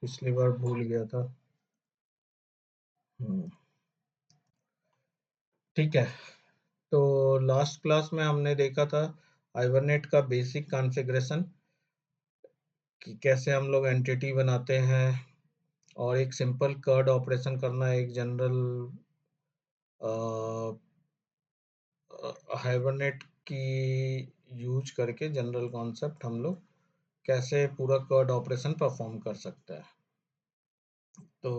पिछली बार भूल गया था। ठीक है, तो लास्ट क्लास में हमने देखा था हाइबरनेट का बेसिक कॉन्फ़िगरेशन कि कैसे हम लोग एंटिटी बनाते हैं और एक सिंपल कर्ड ऑपरेशन करना, एक जनरल हाइबरनेट की यूज करके जनरल कॉन्सेप्ट हम लोग कैसे पूरा कर्ड ऑपरेशन परफॉर्म कर सकते हैं। तो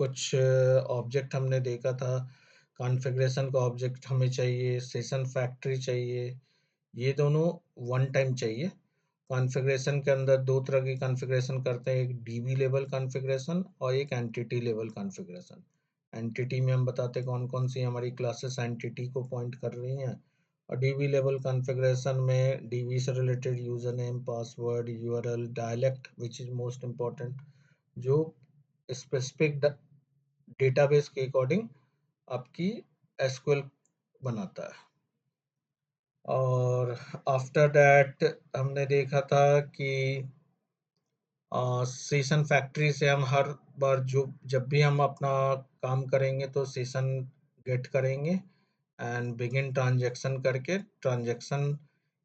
कुछ ऑब्जेक्ट हमने देखा था, कॉन्फ़िगरेशन का ऑब्जेक्ट हमें चाहिए, सेशन फैक्ट्री चाहिए, ये दोनों वन टाइम चाहिए। कॉन्फ़िगरेशन के अंदर दो तरह की कॉन्फ़िगरेशन करते हैं, एक डीबी लेवल कॉन्फ़िगरेशन और एक एंटिटी लेवल कॉन्फ़िगरेशन। एंटिटी में हम बताते कौन कौन सी हमारी क्लासेस एंटिटी को पॉइंट कर रही हैं, और डीबी लेवल कॉन्फ़िगरेशन में डीबी से related user name, password, URL, dialect which is most important, जो स्पेसिफिक डेटाबेस के अकॉर्डिंग आपकी एसक्यूएल बनाता है। और आफ्टर दैट हमने देखा था कि सेशन फैक्ट्री से हम हर बार जब भी हम अपना काम करेंगे तो सेशन गेट करेंगे एंड बिगिन ट्रांजैक्शन करके, ट्रांजैक्शन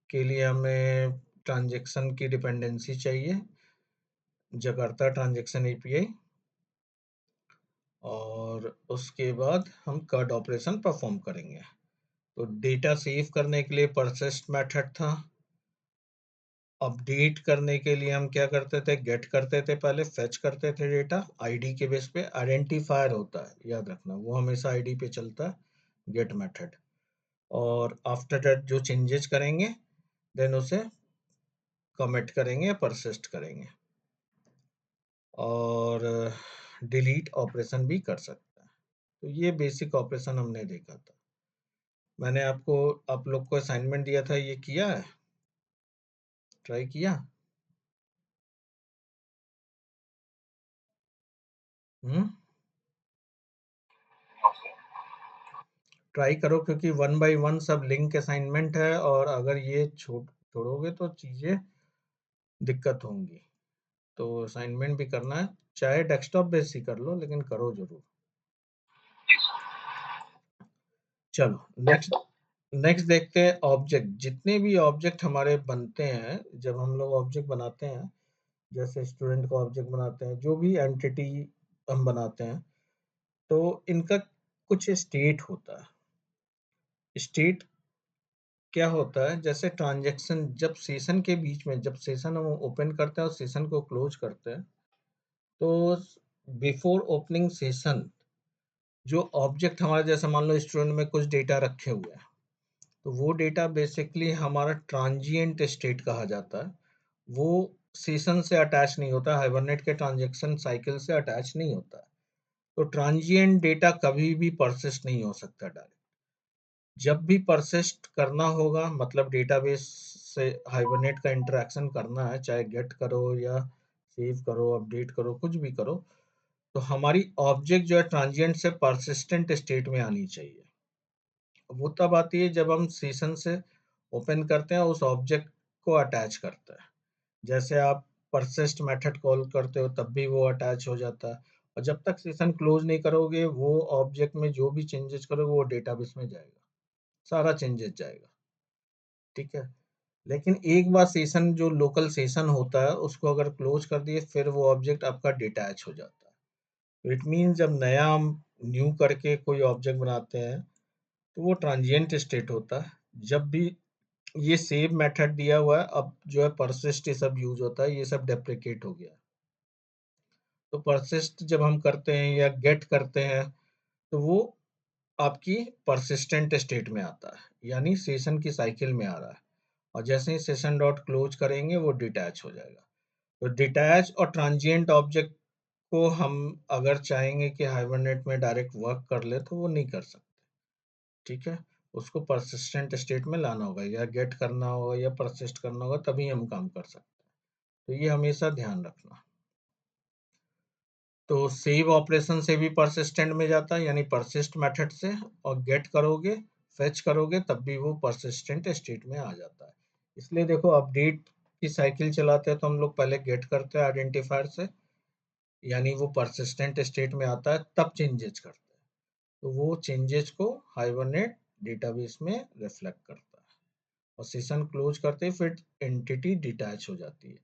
के लिए हमें ट्रांजैक्शन की डिपेंडेंसी चाहिए, जकार्ता ट्रांजैक्शन एपीआई, और उसके बाद हम कट ऑपरेशन परफॉर्म करेंगे। तो डेटा सेव करने के लिए परसिस्ट मेथड था। अपडेट करने के लिए हम क्या करते थे, गेट करते थे, पहले फेच करते थे डेटा आईडी के बेस पे, आइडेंटिफायर होता है याद रखना, वो हमेशा आईडी पे चलता है, गेट मेथड। और आफ्टर दैट जो चेंजेस करेंगे देन उसे कमिट करेंगे या परसिस्ट करेंगे, और डिलीट ऑपरेशन भी कर सकते हैं। तो ये बेसिक ऑपरेशन हमने देखा था। मैंने आपको आप लोग को असाइनमेंट दिया था, ये किया है, ट्राई किया? ट्राई करो, क्योंकि 1 बाय 1 सब लिंक असाइनमेंट है, और अगर ये छोड़ोगे तो चीज़ें दिक्कत होंगी। तो असाइनमेंट भी करना है, चाहे डेस्कटॉप बेस ही कर लो, लेकिन करो ज़रूर। चलो नेक्स्ट देखते हैं ऑब्जेक्ट। जितने भी ऑब्जेक्ट हमारे बनते हैं, जब हम लोग ऑब्जेक्ट बनाते हैं, जैसे स्टूडेंट का ऑब्जेक्ट बनाते हैं, जो भी एंटिटी हम बनाते हैं, तो इनका कुछ स्टेट होता है। स्टेट क्या होता है, जैसे ट्रांजैक्शन जब सेशन के बीच में, जब सेशन हम ओपन करते हैं और सेशन को क्लोज करते हैं, तो बिफोर ओपनिंग सेशन जो ऑब्जेक्ट हमारा, जैसे मान लो स्टूडेंट में कुछ डेटा रखे हुए हैं, तो वो डेटा बेसिकली हमारा ट्रांजिएंट स्टेट कहा जाता है। वो सेशन से अटैच नहीं होता, हाइबरनेट के ट्रांजैक्शन साइकिल से अटैच नहीं होता है। तो ट्रांजिएंट डेटा कभी भी परसिस्ट नहीं हो सकता डायरेक्ट। जब भी परसिस्ट करना होगा, मतलब डेटाबेस से हाइबरनेट का इंटरेक्शन करना है, चाहे गेट करो या सेव करो, अपडेट करो, कुछ भी करो, तो हमारी ऑब्जेक्ट जो है ट्रांजिएंट से परसिस्टेंट स्टेट में आनी चाहिए। वो तब आती है जब हम सेशन से ओपन करते हैं, उस ऑब्जेक्ट को अटैच करते हैं। जैसे आप परसिस्ट मेथड कॉल करते हो तब भी वो अटैच हो जाता है, और जब तक सेशन क्लोज नहीं करोगे, वो ऑब्जेक्ट में जो भी चेंजेस करोगे वो डेटाबेस में जाएगा, सारा चेंजेस जाएगा। ठीक है, लेकिन एक बार सेशन, जो लोकल सेशन होता है, उसको अगर क्लोज कर दिए, फिर वो ऑब्जेक्ट आपका डिटैच हो जाता है। इट मीन जब नया हम न्यू करके कोई ऑब्जेक्ट बनाते हैं, तो वो ट्रांजिएंट स्टेट होता है। जब भी ये सेव मेथड दिया हुआ है, अब जो है परसिस्ट ये सब यूज होता है, ये सब डेप्रिकेट हो गया। तो परसिस्ट जब हम करते हैं या गेट करते हैं, तो वो आपकी परसिस्टेंट स्टेट में आता है, यानी सेशन की साइकिल में आ रहा है, और जैसे ही सेशन डॉट क्लोज करेंगे वो डिटैच हो जाएगा। तो डिटैच और ट्रांजिएंट ऑब्जेक्ट को हम अगर चाहेंगे कि हाइबरनेट में डायरेक्ट वर्क कर ले, तो वो नहीं कर सकते। ठीक है, उसको परसिस्टेंट स्टेट में लाना होगा, या गेट करना होगा या परसिस्ट करना होगा, तभी हम काम कर सकते हैं। तो ये हमेशा ध्यान रखना। तो सेव ऑपरेशन से भी परसिस्टेंट में जाता है, यानी परसिस्ट मेथड से, और गेट करोगे, फेच करोगे, तब भी वो परसिस्टेंट स्टेट में आ जाता है। इसलिए देखो, अपडेट की साइकिल चलाते हैं तो हम लोग पहले गेट करते हैं आइडेंटिफायर से, यानी वो परसिस्टेंट स्टेट में आता है तब चेंजेस करता है। तो वो चेंजेस को हाइबरनेट डेटाबेस में रिफ्लेक्ट करता है और सेशन क्लोज करते ही फिर एंटिटी डिटैच हो जाती है।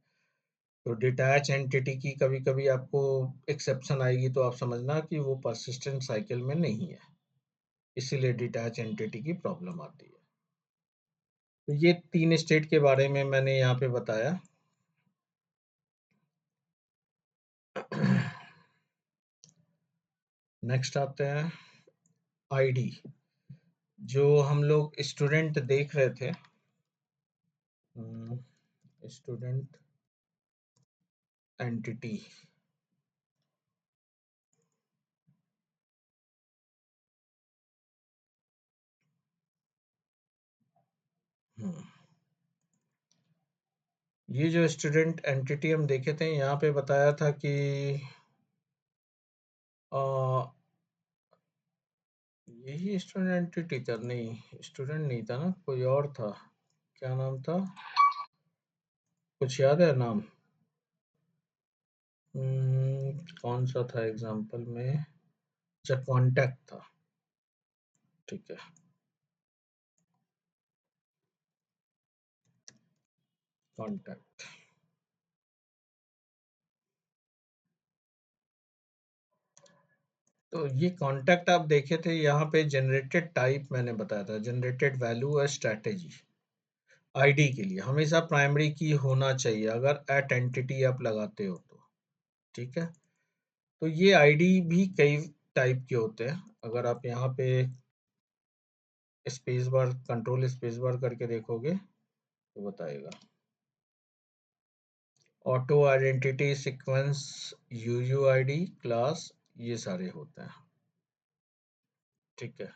तो डिटैच एंटिटी की कभी-कभी आपको एक्सेप्शन आएगी तो आप समझना कि वो परसिस्टेंट साइकिल में नहीं है। इसीलिए डिटैच एंटिटी की प्रॉब्लम आती है। तो ये 3 स्टेट के बारे में मैंने यहाँ पे बताया। नेक्स्ट आते हैं आईडी। जो हम लोग स्टूडेंट देख रहे थे, स्टूडेंट एंटिटी। ये जो स्टूडेंट एंटिटी हम देखे थे, यहाँ पे बताया था कि अ, यही स्टूडेंट एंटिटी था? नहीं, स्टूडेंट नहीं था ना, कोई और था। क्या नाम था? कुछ याद है नाम? कौन सा था एग्जाम्पल में? अच्छा, कॉन्टैक्ट था। ठीक है, कॉन्टैक्ट। तो ये कॉन्टैक्ट आप देखे थे, यहाँ पे जनरेटेड टाइप मैंने बताया था, जनरेटेड वैल्यू और स्ट्रैटेजी। आईडी के लिए हमेशा प्राइमरी की होना चाहिए अगर एट एंटिटी आप लगाते हो तो। ठीक है, तो ये आईडी भी कई टाइप के होते हैं। अगर आप यहाँ पे space bar, control space bar करके देखोगे तो बताएगा। ऑटो आइडेंटिटी, सीक्वेंस, यूयूआईडी, क्लास, ये सारे होते हैं। ठीक है,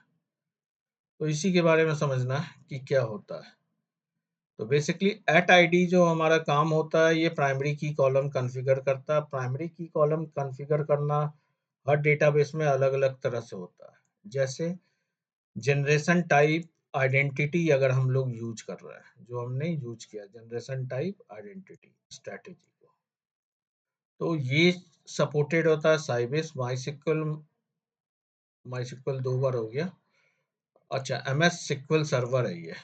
तो इसी के बारे में समझना है कि क्या होता है। तो बेसिकली एट आईडी जो हमारा काम होता है, ये प्राइमरी की कॉलम कॉन्फ़िगर करता है। प्राइमरी की कॉलम कॉन्फ़िगर करना हर डेटाबेस में अलग-अलग तरह से होता है। जैसे जनरेशन टाइप आइडेंटिटी अगर हम लोग यूज़ कर रहे हैं, जो हमने यूज़ किया जनरेशन टाइप आइडेंटिटी स्ट्रैटेजी को, तो ये सपोर्टेड होता है साइबेस, माइस्क्ल। माइस्क्ल 2 बार हो गया। अच्छा, एमएस सिक्वल सर्वर है ये।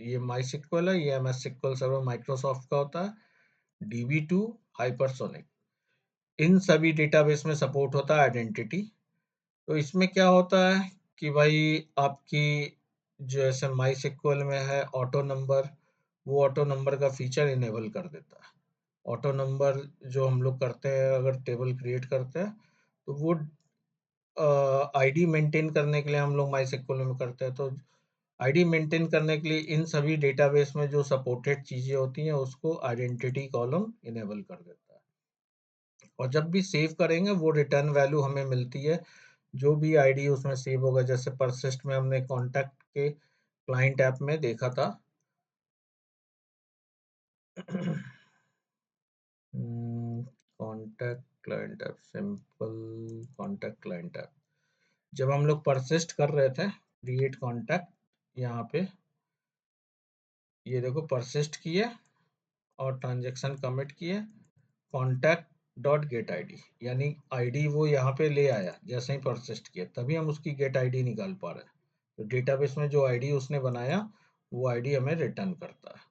ये माइस्क्ल है, ये एमएस सिक्वल सर्वर माइक्रोसॉफ्ट का होता है। डीबी2, हाइपरसोनिक, इन सभी डेटाबेस में सपोर्ट होता है आइडेंटिटी। तो इसमें क्या होता है कि भाई आपकी जैसे माइस्क्ल में है ऑटो नंबर, वो ऑटो नंबर का फीचर इनेबल कर देता है। ऑटो नंबर जो हम लोग करते हैं अगर टेबल क्रिएट करते हैं, तो वो आईडी मेंटेन करने के लिए हम लोग माइस्क्ल में करते हैं। तो आईडी मेंटेन करने के लिए इन सभी डेटाबेस में जो सपोर्टेड चीज़ें होती हैं उसको आइडेंटिटी कॉलम इनेबल कर देता है। और जब भी सेव करेंगे वो रिटर्न वैल्यू हमें मिलती है, जो भी आईडी उसमें सेव होगा। जैसे परसिस्ट में हमने कॉन्टैक्ट के क्लाइंट ऐप में देखा था। Contact client app, simple contact client app. जब हम लोग परसिस्ट कर रहे थे क्रिएट कॉन्टैक्ट, यहाँ पे ये देखो परसिस्ट किए और ट्रांजेक्शन कमिट किए, कॉन्टैक्ट डॉट गेट आईडी, यानी आईडी वो यहाँ पे ले आया जैसे ही परसिस्ट किया, तभी हम उसकी गेट आईडी निकाल पा रहे हैं। तो डेटाबेस में जो आईडी उसने बनाया वो आईडी हमें रिटर्न करता है।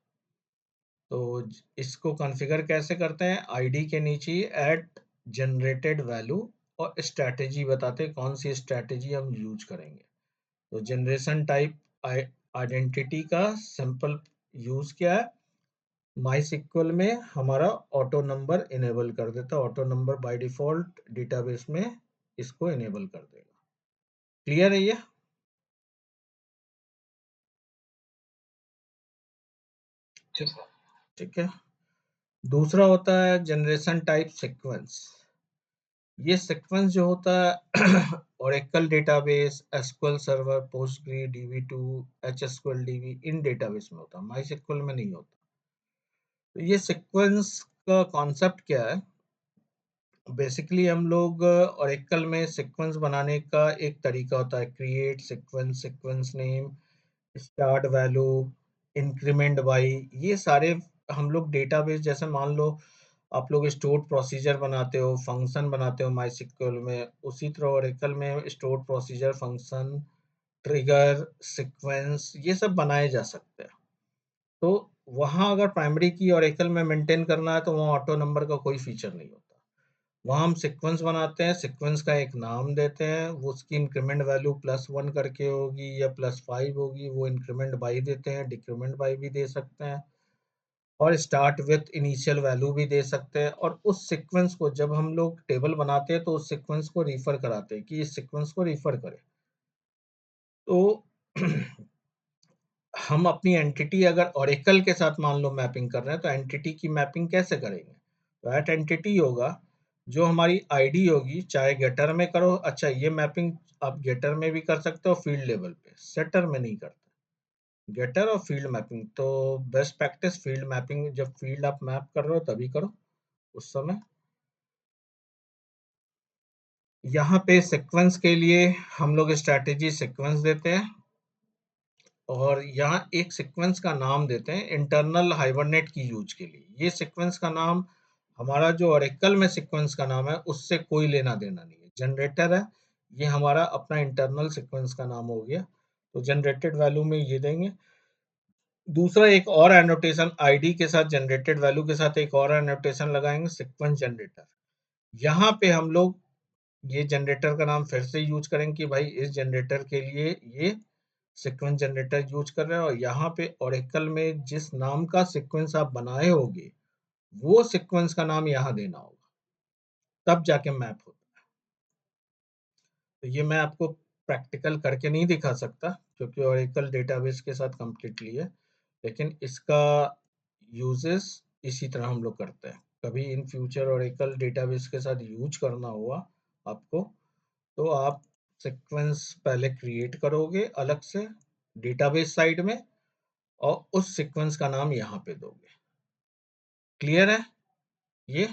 तो इसको कॉन्फ़िगर कैसे करते हैं? आईडी के नीचे ऐड जनरेटेड वैल्यू और स्ट्रैटेजी बताते हैं कौन सी स्ट्रैटेजी हम यूज करेंगे। तो जनरेशन टाइप आइडेंटिटी का सिंपल यूज क्या है? माइस्क्ल में हमारा ऑटो नंबर इनेबल कर देता है। Auto number by default database में इसको इनेबल कर देगा। क्लियर है ये? ठीक, ठीक है। दूसरा होता है जनरेशन टाइप सीक्वेंस। ये सीक्वेंस जो होता है Oracle database, SQL server, Postgre, डीबी2, एचएसक्यूएल डीबी, इन डेटाबेस में होता है, माइस्क्ल में नहीं होता। तो ये सीक्वेंस का कॉन्सेप्ट क्या है? बेसिकली हम लोग ओरेकल में सीक्वेंस बनाने का एक तरीका होता है, create sequence, sequence name, start value, increment by, ये सारे हम लोग डेटाबेस जैसे मान लो आप लोग स्टोर प्रोसीजर बनाते हो, फंक्शन बनाते हो माइस्क्ल में, उसी तरह ओरेकल में store procedure, function, trigger, sequence ये सब बनाए जा सकते हैं। तो वहाँ अगर प्राइमरी की ओरेकल में मेंटेन करना है तो वहाँ ऑटो नंबर का कोई फीचर नहीं होता। वहाँ हम सीक्वेंस बनाते हैं, सीक्वेंस का एक नाम देते हैं, वो उसकी इंक्रीमेंट वैल्यू +1 करके होगी या +5 होगी, वो इंक्रीमेंट बाई देते हैं, डिक्रीमेंट बाई भी दे सकते हैं और स्टार्ट विथ इनिशियल वैल्यू भी दे सकते हैं। और उस सीक्वेंस को जब हम लोग टेबल बनाते हैं तो उस सीक्वेंस को रिफर कराते हैं कि इस सीक्वेंस को रिफर करें। तो हम अपनी एंटिटी अगर ओरेकल के साथ मान लो मैपिंग कर रहे हैं तो एंटिटी की मैपिंग कैसे करेंगे? तो एट एंटिटी होगा, जो हमारी आईडी होगी, चाहे गेटर में करो। अच्छा, ये मैपिंग आप गेटर में भी कर सकते हो फील्ड लेवल पे, सेटर में नहीं करते। गेटर और फील्ड मैपिंग तो बेस्ट प्रैक्टिस फील्ड मैपिंग, जब फील्ड आप मैप कर रहे हो तभी करो उस समय। यहाँ पे सीक्वेंस के लिए हम लोग स्ट्रैटेजी सीक्वेंस देते हैं और यहाँ एक सीक्वेंस का नाम देते हैं इंटरनल हाइबरनेट की यूज के लिए। ये सीक्वेंस का नाम हमारा जो ओरेकल में सीक्वेंस का नाम है उससे कोई लेना देना नहीं है। जनरेटर है, ये हमारा अपना इंटरनल सीक्वेंस का नाम हो गया, तो जनरेटेड वैल्यू में ये देंगे। दूसरा एक और एनोटेशन आईडी के साथ, जनरेटेड वैल्यू के साथ एक और एनोटेशन लगाएंगे, सीक्वेंस जनरेटर। यहाँ पे हम लोग ये जनरेटर का नाम फिर से यूज करेंगे कि भाई इस जनरेटर के लिए ये सीक्वेंस जनरेटर यूज कर रहे हैं और यहाँ पे ओरेकल में जिस नाम का सीक्वेंस आप बनाए होगे वो सीक्वेंस का नाम यहाँ देना होगा, तब जाके मैप होता है। तो ये मैं आपको प्रैक्टिकल करके नहीं दिखा सकता क्योंकि ओरेकल डेटाबेस के साथ कम्प्लीटली है, लेकिन इसका यूजेस इसी तरह हम लोग करते हैं। कभी इन फ्यूचर ओरेकल डेटाबेस के साथ यूज करना हुआ आपको, तो आप सीक्वेंस पहले क्रिएट करोगे अलग से डेटाबेस साइड में और उस सीक्वेंस का नाम यहाँ पे दोगे। क्लियर है ये?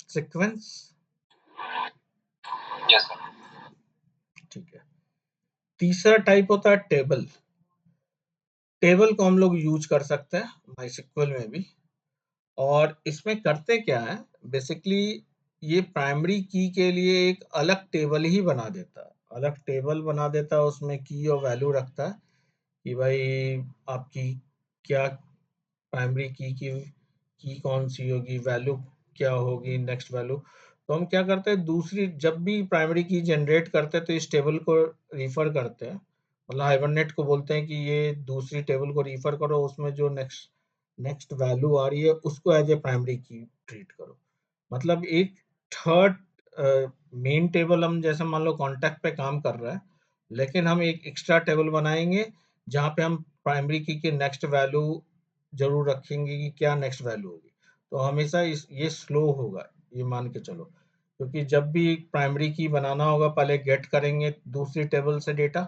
Sequence yes sir. ठीक है। तीसरा टाइप होता है टेबल। टेबल को हम लोग यूज कर सकते हैं माइस्क्ल में भी। और इसमें करते क्या है, बेसिकली ये प्राइमरी की के लिए एक अलग टेबल ही बना देता है, अलग टेबल बना देता है, उसमें की और वैल्यू रखता है कि भाई आपकी क्या प्राइमरी की कौन सी होगी, वैल्यू क्या होगी, नेक्स्ट वैल्यू। तो हम क्या करते हैं, दूसरी जब भी प्राइमरी की जनरेट करते हैं तो इस टेबल को रिफर करते हैं, मतलब हाइबरनेट को बोलते हैं कि ये दूसरी टेबल को रिफर करो, उसमें जो नेक्स्ट नेक्स्ट वैल्यू आ रही है उसको एज ए प्राइमरी की ट्रीट करो। मतलब एक थर्ड मेन टेबल, हम जैसे मान लो कॉन्टैक्ट पे काम कर रहा है, लेकिन हम एक एक्स्ट्रा टेबल बनाएंगे जहाँ पे हम प्राइमरी की के नेक्स्ट वैल्यू जरूर रखेंगे कि क्या नेक्स्ट वैल्यू होगी। तो हमेशा ये स्लो होगा, ये मान के चलो, क्योंकि जब भी प्राइमरी की बनाना होगा पहले गेट करेंगे दूसरी टेबल से डेटा,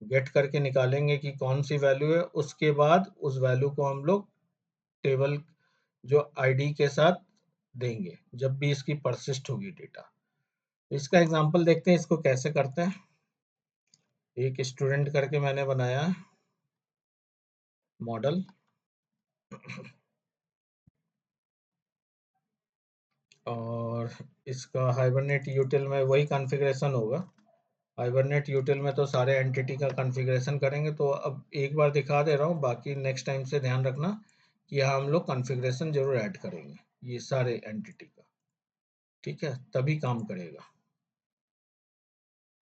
गेट करके निकालेंगे कि कौन सी वैल्यू है, उसके बाद उस वैल्यू को हम लोग टेबल जो आईडी के साथ देंगे जब भी इसकी परसिस्ट होगी डेटा। इसका एग्जांपल देखते हैं इसको कैसे करते हैं। एक स्टूडेंट करके मैंने बनाया मॉडल और इसका हाइबरनेट यूटिल में वही कॉन्फ़िगरेशन होगा। हाइबरनेट यूटिल में तो सारे एंटिटी का कॉन्फ़िगरेशन करेंगे, तो अब एक बार दिखा दे रहा हूँ, बाकी नेक्स्ट टाइम से ध्यान रखना कि यहाँ हम लोग कॉन्फ़िगरेशन ज़रूर ऐड करेंगे ये सारे एंटिटी का, ठीक है, तभी काम करेगा।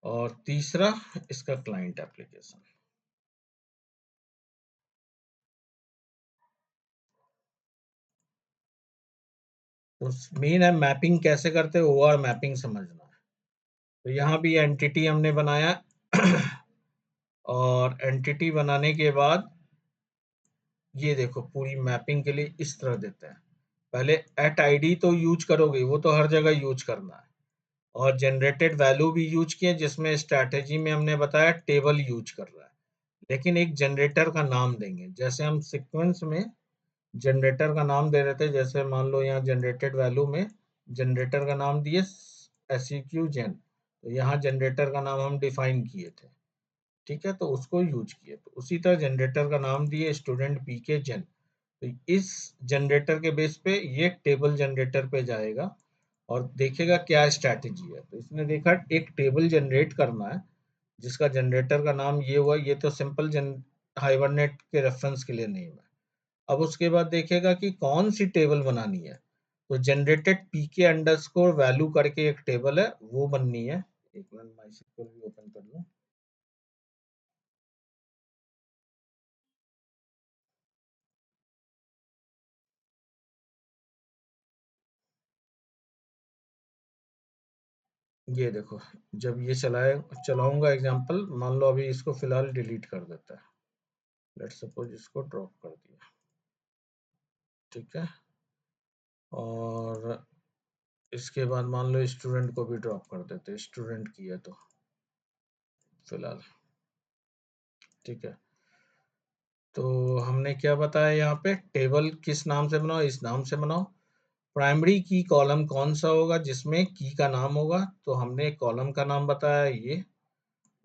और तीसरा इसका क्लाइंट एप्लीकेशन। तो मेन है मैपिंग कैसे करते हैं, ओआर मैपिंग समझना है। तो यहाँ भी एंटिटी हमने बनाया और एंटिटी बनाने के बाद ये देखो पूरी मैपिंग के लिए इस तरह देते हैं। पहले एट आईडी तो यूज करोगे, वो तो हर जगह यूज करना है, और जनरेटेड वैल्यू भी यूज किए जिसमें स्ट्रैटेजी में हमने बताया टेबल यूज कर रहा है, लेकिन एक जनरेटर का नाम देंगे। जैसे हम सीक्वेंस में जनरेटर का नाम दे रहे थे, जैसे मान लो यहाँ जनरेटेड वैल्यू में जनरेटर का नाम दिए SEQ जेन, तो यहाँ जनरेटर का नाम हम डिफाइन किए थे। ठीक है, तो उसको यूज किए। तो उसी तरह जनरेटर का नाम दिए स्टूडेंट पी के जन। तो इस जनरेटर के बेस पे ये टेबल जनरेटर पे जाएगा और देखेगा क्या स्ट्रैटेजी है। तो इसने देखा एक टेबल जनरेट करना है जिसका जनरेटर का नाम ये हुआ। ये तो सिंपल जन हाइबरनेट के रेफरेंस के लिए नेम है। अब उसके बाद देखेगा कि कौन सी टेबल बनानी है। तो जनरेटेड पीके अंडरस्कोर वैल्यू करके एक टेबल है, वो बननी है। एक मिनट माइस्क्ल भी ओपन कर लूं। ये देखो, जब ये चलाऊंगा एग्जांपल, मान लो अभी इसको फिलहाल डिलीट कर देता है। लेट्स सपोज इसको ड्रॉप कर दिया, ठीक है। और इसके बाद मान लो स्टूडेंट को भी ड्रॉप कर देते, स्टूडेंट की है तो फिलहाल, ठीक है। तो हमने क्या बताया यहाँ पे, टेबल किस नाम से बनाओ, इस नाम से बनाओ। प्राइमरी की कॉलम कौन सा होगा जिसमें की का नाम होगा, तो हमने कॉलम का नाम बताया ये।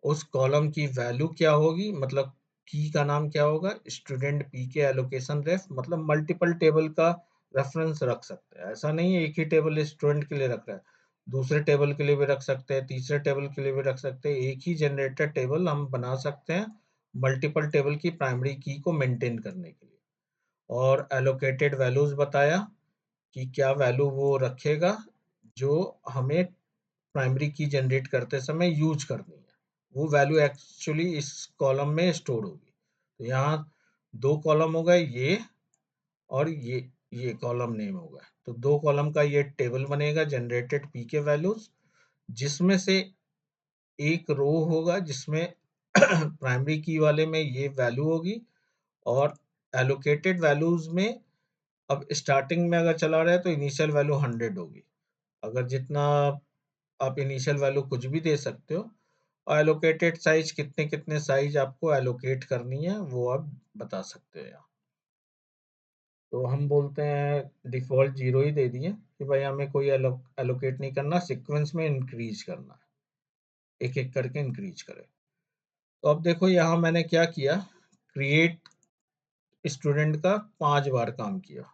उस कॉलम की वैल्यू क्या होगी, मतलब की का नाम क्या होगा, स्टूडेंट पी के एलोकेशन रेफ, मतलब मल्टीपल टेबल का रेफरेंस रख सकते हैं। ऐसा नहीं है एक ही टेबल स्टूडेंट के लिए रख रहा है, दूसरे टेबल के लिए भी रख सकते हैं, तीसरे टेबल के लिए भी रख सकते हैं। एक ही जनरेटर टेबल हम बना सकते हैं मल्टीपल टेबल की प्राइमरी की को मेंटेन करने के लिए। और एलोकेटेड वैल्यूज बताया कि क्या वैल्यू वो रखेगा जो हमें प्राइमरी की जनरेट करते समय यूज करनी है। वो वैल्यू एक्चुअली इस कॉलम में स्टोर होगी। तो यहाँ दो कॉलम हो गए, ये और ये कॉलम नेम होगा। तो दो कॉलम का ये टेबल बनेगा जनरेटेड पी के वैल्यूज, जिसमें से एक रो होगा जिसमें प्राइमरी की वाले में ये वैल्यू होगी, और एलोकेटेड वैल्यूज में अब स्टार्टिंग में अगर चला रहा है तो इनिशियल वैल्यू 100 होगी। अगर जितना आप इनिशियल वैल्यू कुछ भी दे सकते हो। और एलोकेटेड साइज कितने कितने साइज आपको एलोकेट करनी है वो आप बता सकते हो यहाँ। तो हम बोलते हैं डिफ़ॉल्ट 0 ही दे दिए कि भाई हमें कोई एलोकेट नहीं करना, सीक्वेंस में इंक्रीज करना है, एक एक करके इंक्रीज करें। तो अब देखो यहाँ मैंने क्या किया, क्रिएट स्टूडेंट का 5 बार काम किया।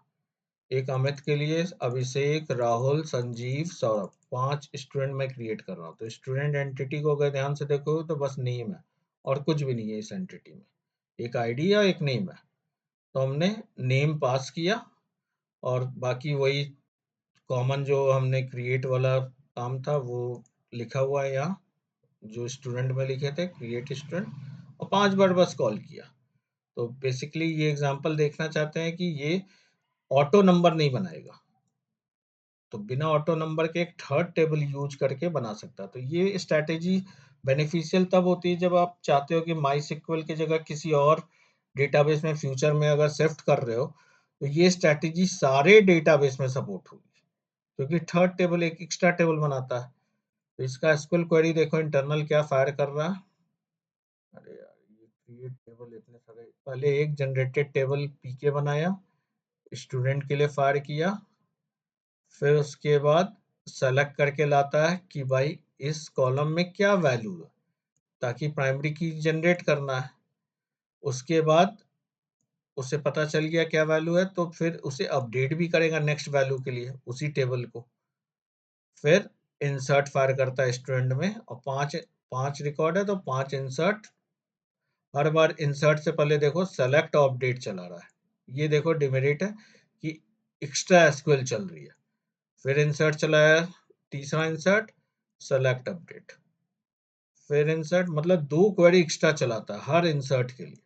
एक अमित के लिए, अभिषेक, राहुल, संजीव, सौरभ, 5 स्टूडेंट मैं क्रिएट कर रहा हूँ। तो स्टूडेंट एंटिटी को अगर ध्यान से देखो तो बस नेम है और कुछ भी नहीं है इस एंटिटी में, एक आईडी या एक नेम है। तो हमने नेम पास किया और बाकी वही कॉमन जो हमने क्रिएट वाला काम था वो लिखा हुआ है यहाँ, जो स्टूडेंट में लिखे थे क्रिएट स्टूडेंट, और 5 बार बस कॉल किया। तो बेसिकली ये एग्जांपल देखना चाहते हैं कि ये ऑटो नंबर नहीं बनाएगा, तो बिना ऑटो नंबर के एक थर्ड टेबल यूज करके बना सकता है। तो ये स्ट्रैटेजी बेनिफिशियल तब होती है जब आप चाहते हो कि माई सिक्वल की जगह किसी और डेटाबेस में फ्यूचर में अगर शिफ्ट कर रहे हो, तो ये स्ट्रैटेजी सारे डेटाबेस में सपोर्ट होगी, क्योंकि थर्ड टेबल एक एक्स्ट्रा टेबल बनाता है। तो इसका एसक्यूएल क्वेरी देखो इंटरनल क्या फायर कर रहा है। अरे यार, ये क्रिएट टेबल इतने सारे, पहले एक जनरेटेड टेबल पीके बनाया, स्टूडेंट के लिए फायर किया, फिर उसके बाद सेलेक्ट करके लाता है कि भाई इस कॉलम में क्या वैल्यू है, ताकि प्राइमरी की जनरेट करना है। उसके बाद उसे पता चल गया क्या वैल्यू है, तो फिर उसे अपडेट भी करेगा नेक्स्ट वैल्यू के लिए उसी टेबल को। फिर इंसर्ट फायर करता है स्टूडेंट में, और पांच पांच रिकॉर्ड है तो 5 इंसर्ट। हर बार इंसर्ट से पहले देखो सेलेक्ट और अपडेट चला रहा है। ये देखो डिमेरिट है कि एक्स्ट्रा एसक्यूएल चल रही है। फिर इंसर्ट चलाया, तीसरा इंसर्ट, सेलेक्ट अपडेट, फिर इंसर्ट, मतलब 2 क्वेरी एक्स्ट्रा चलाता है हर इंसर्ट के लिए।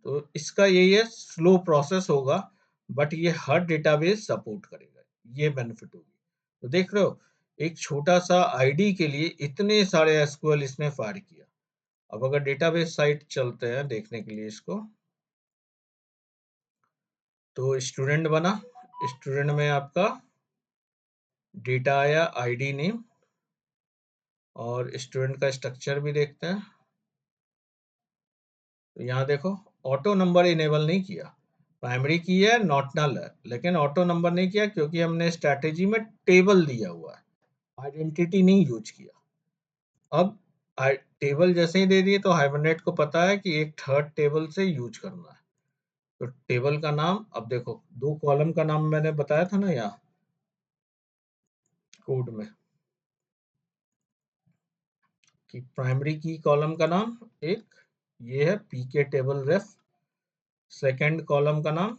तो इसका यही है, स्लो प्रोसेस होगा बट ये हर डेटाबेस सपोर्ट करेगा, ये बेनिफिट होगी। तो देख रहे हो, एक छोटा सा आईडी के लिए इतने सारे एसक्यूएल इसने फायर किया। अब अगर डेटाबेस साइट चलते हैं देखने के लिए इसको, तो स्टूडेंट बना, स्टूडेंट में आपका डेटा आया, आईडी, नेम, और स्टूडेंट का स्ट्रक्चर भी देखते हैं। तो यहाँ देखो, ऑटो नंबर इनेबल नहीं किया, प्राइमरी की है, नॉट नल है, लेकिन ऑटो नंबर नहीं किया क्योंकि हमने स्ट्रैटेजी में टेबल दिया हुआ है, आइडेंटिटी नहीं यूज किया। अब टेबल जैसे ही दे दिए तो हाइबरनेट को पता है कि एक थर्ड टेबल से यूज करना है। तो टेबल का नाम, अब देखो 2 कॉलम का नाम मैंने बताया था ना यहाँ कोड में, कि प्राइमरी की कॉलम का नाम एक ये है पीके टेबल रेफ, सेकंड कॉलम का नाम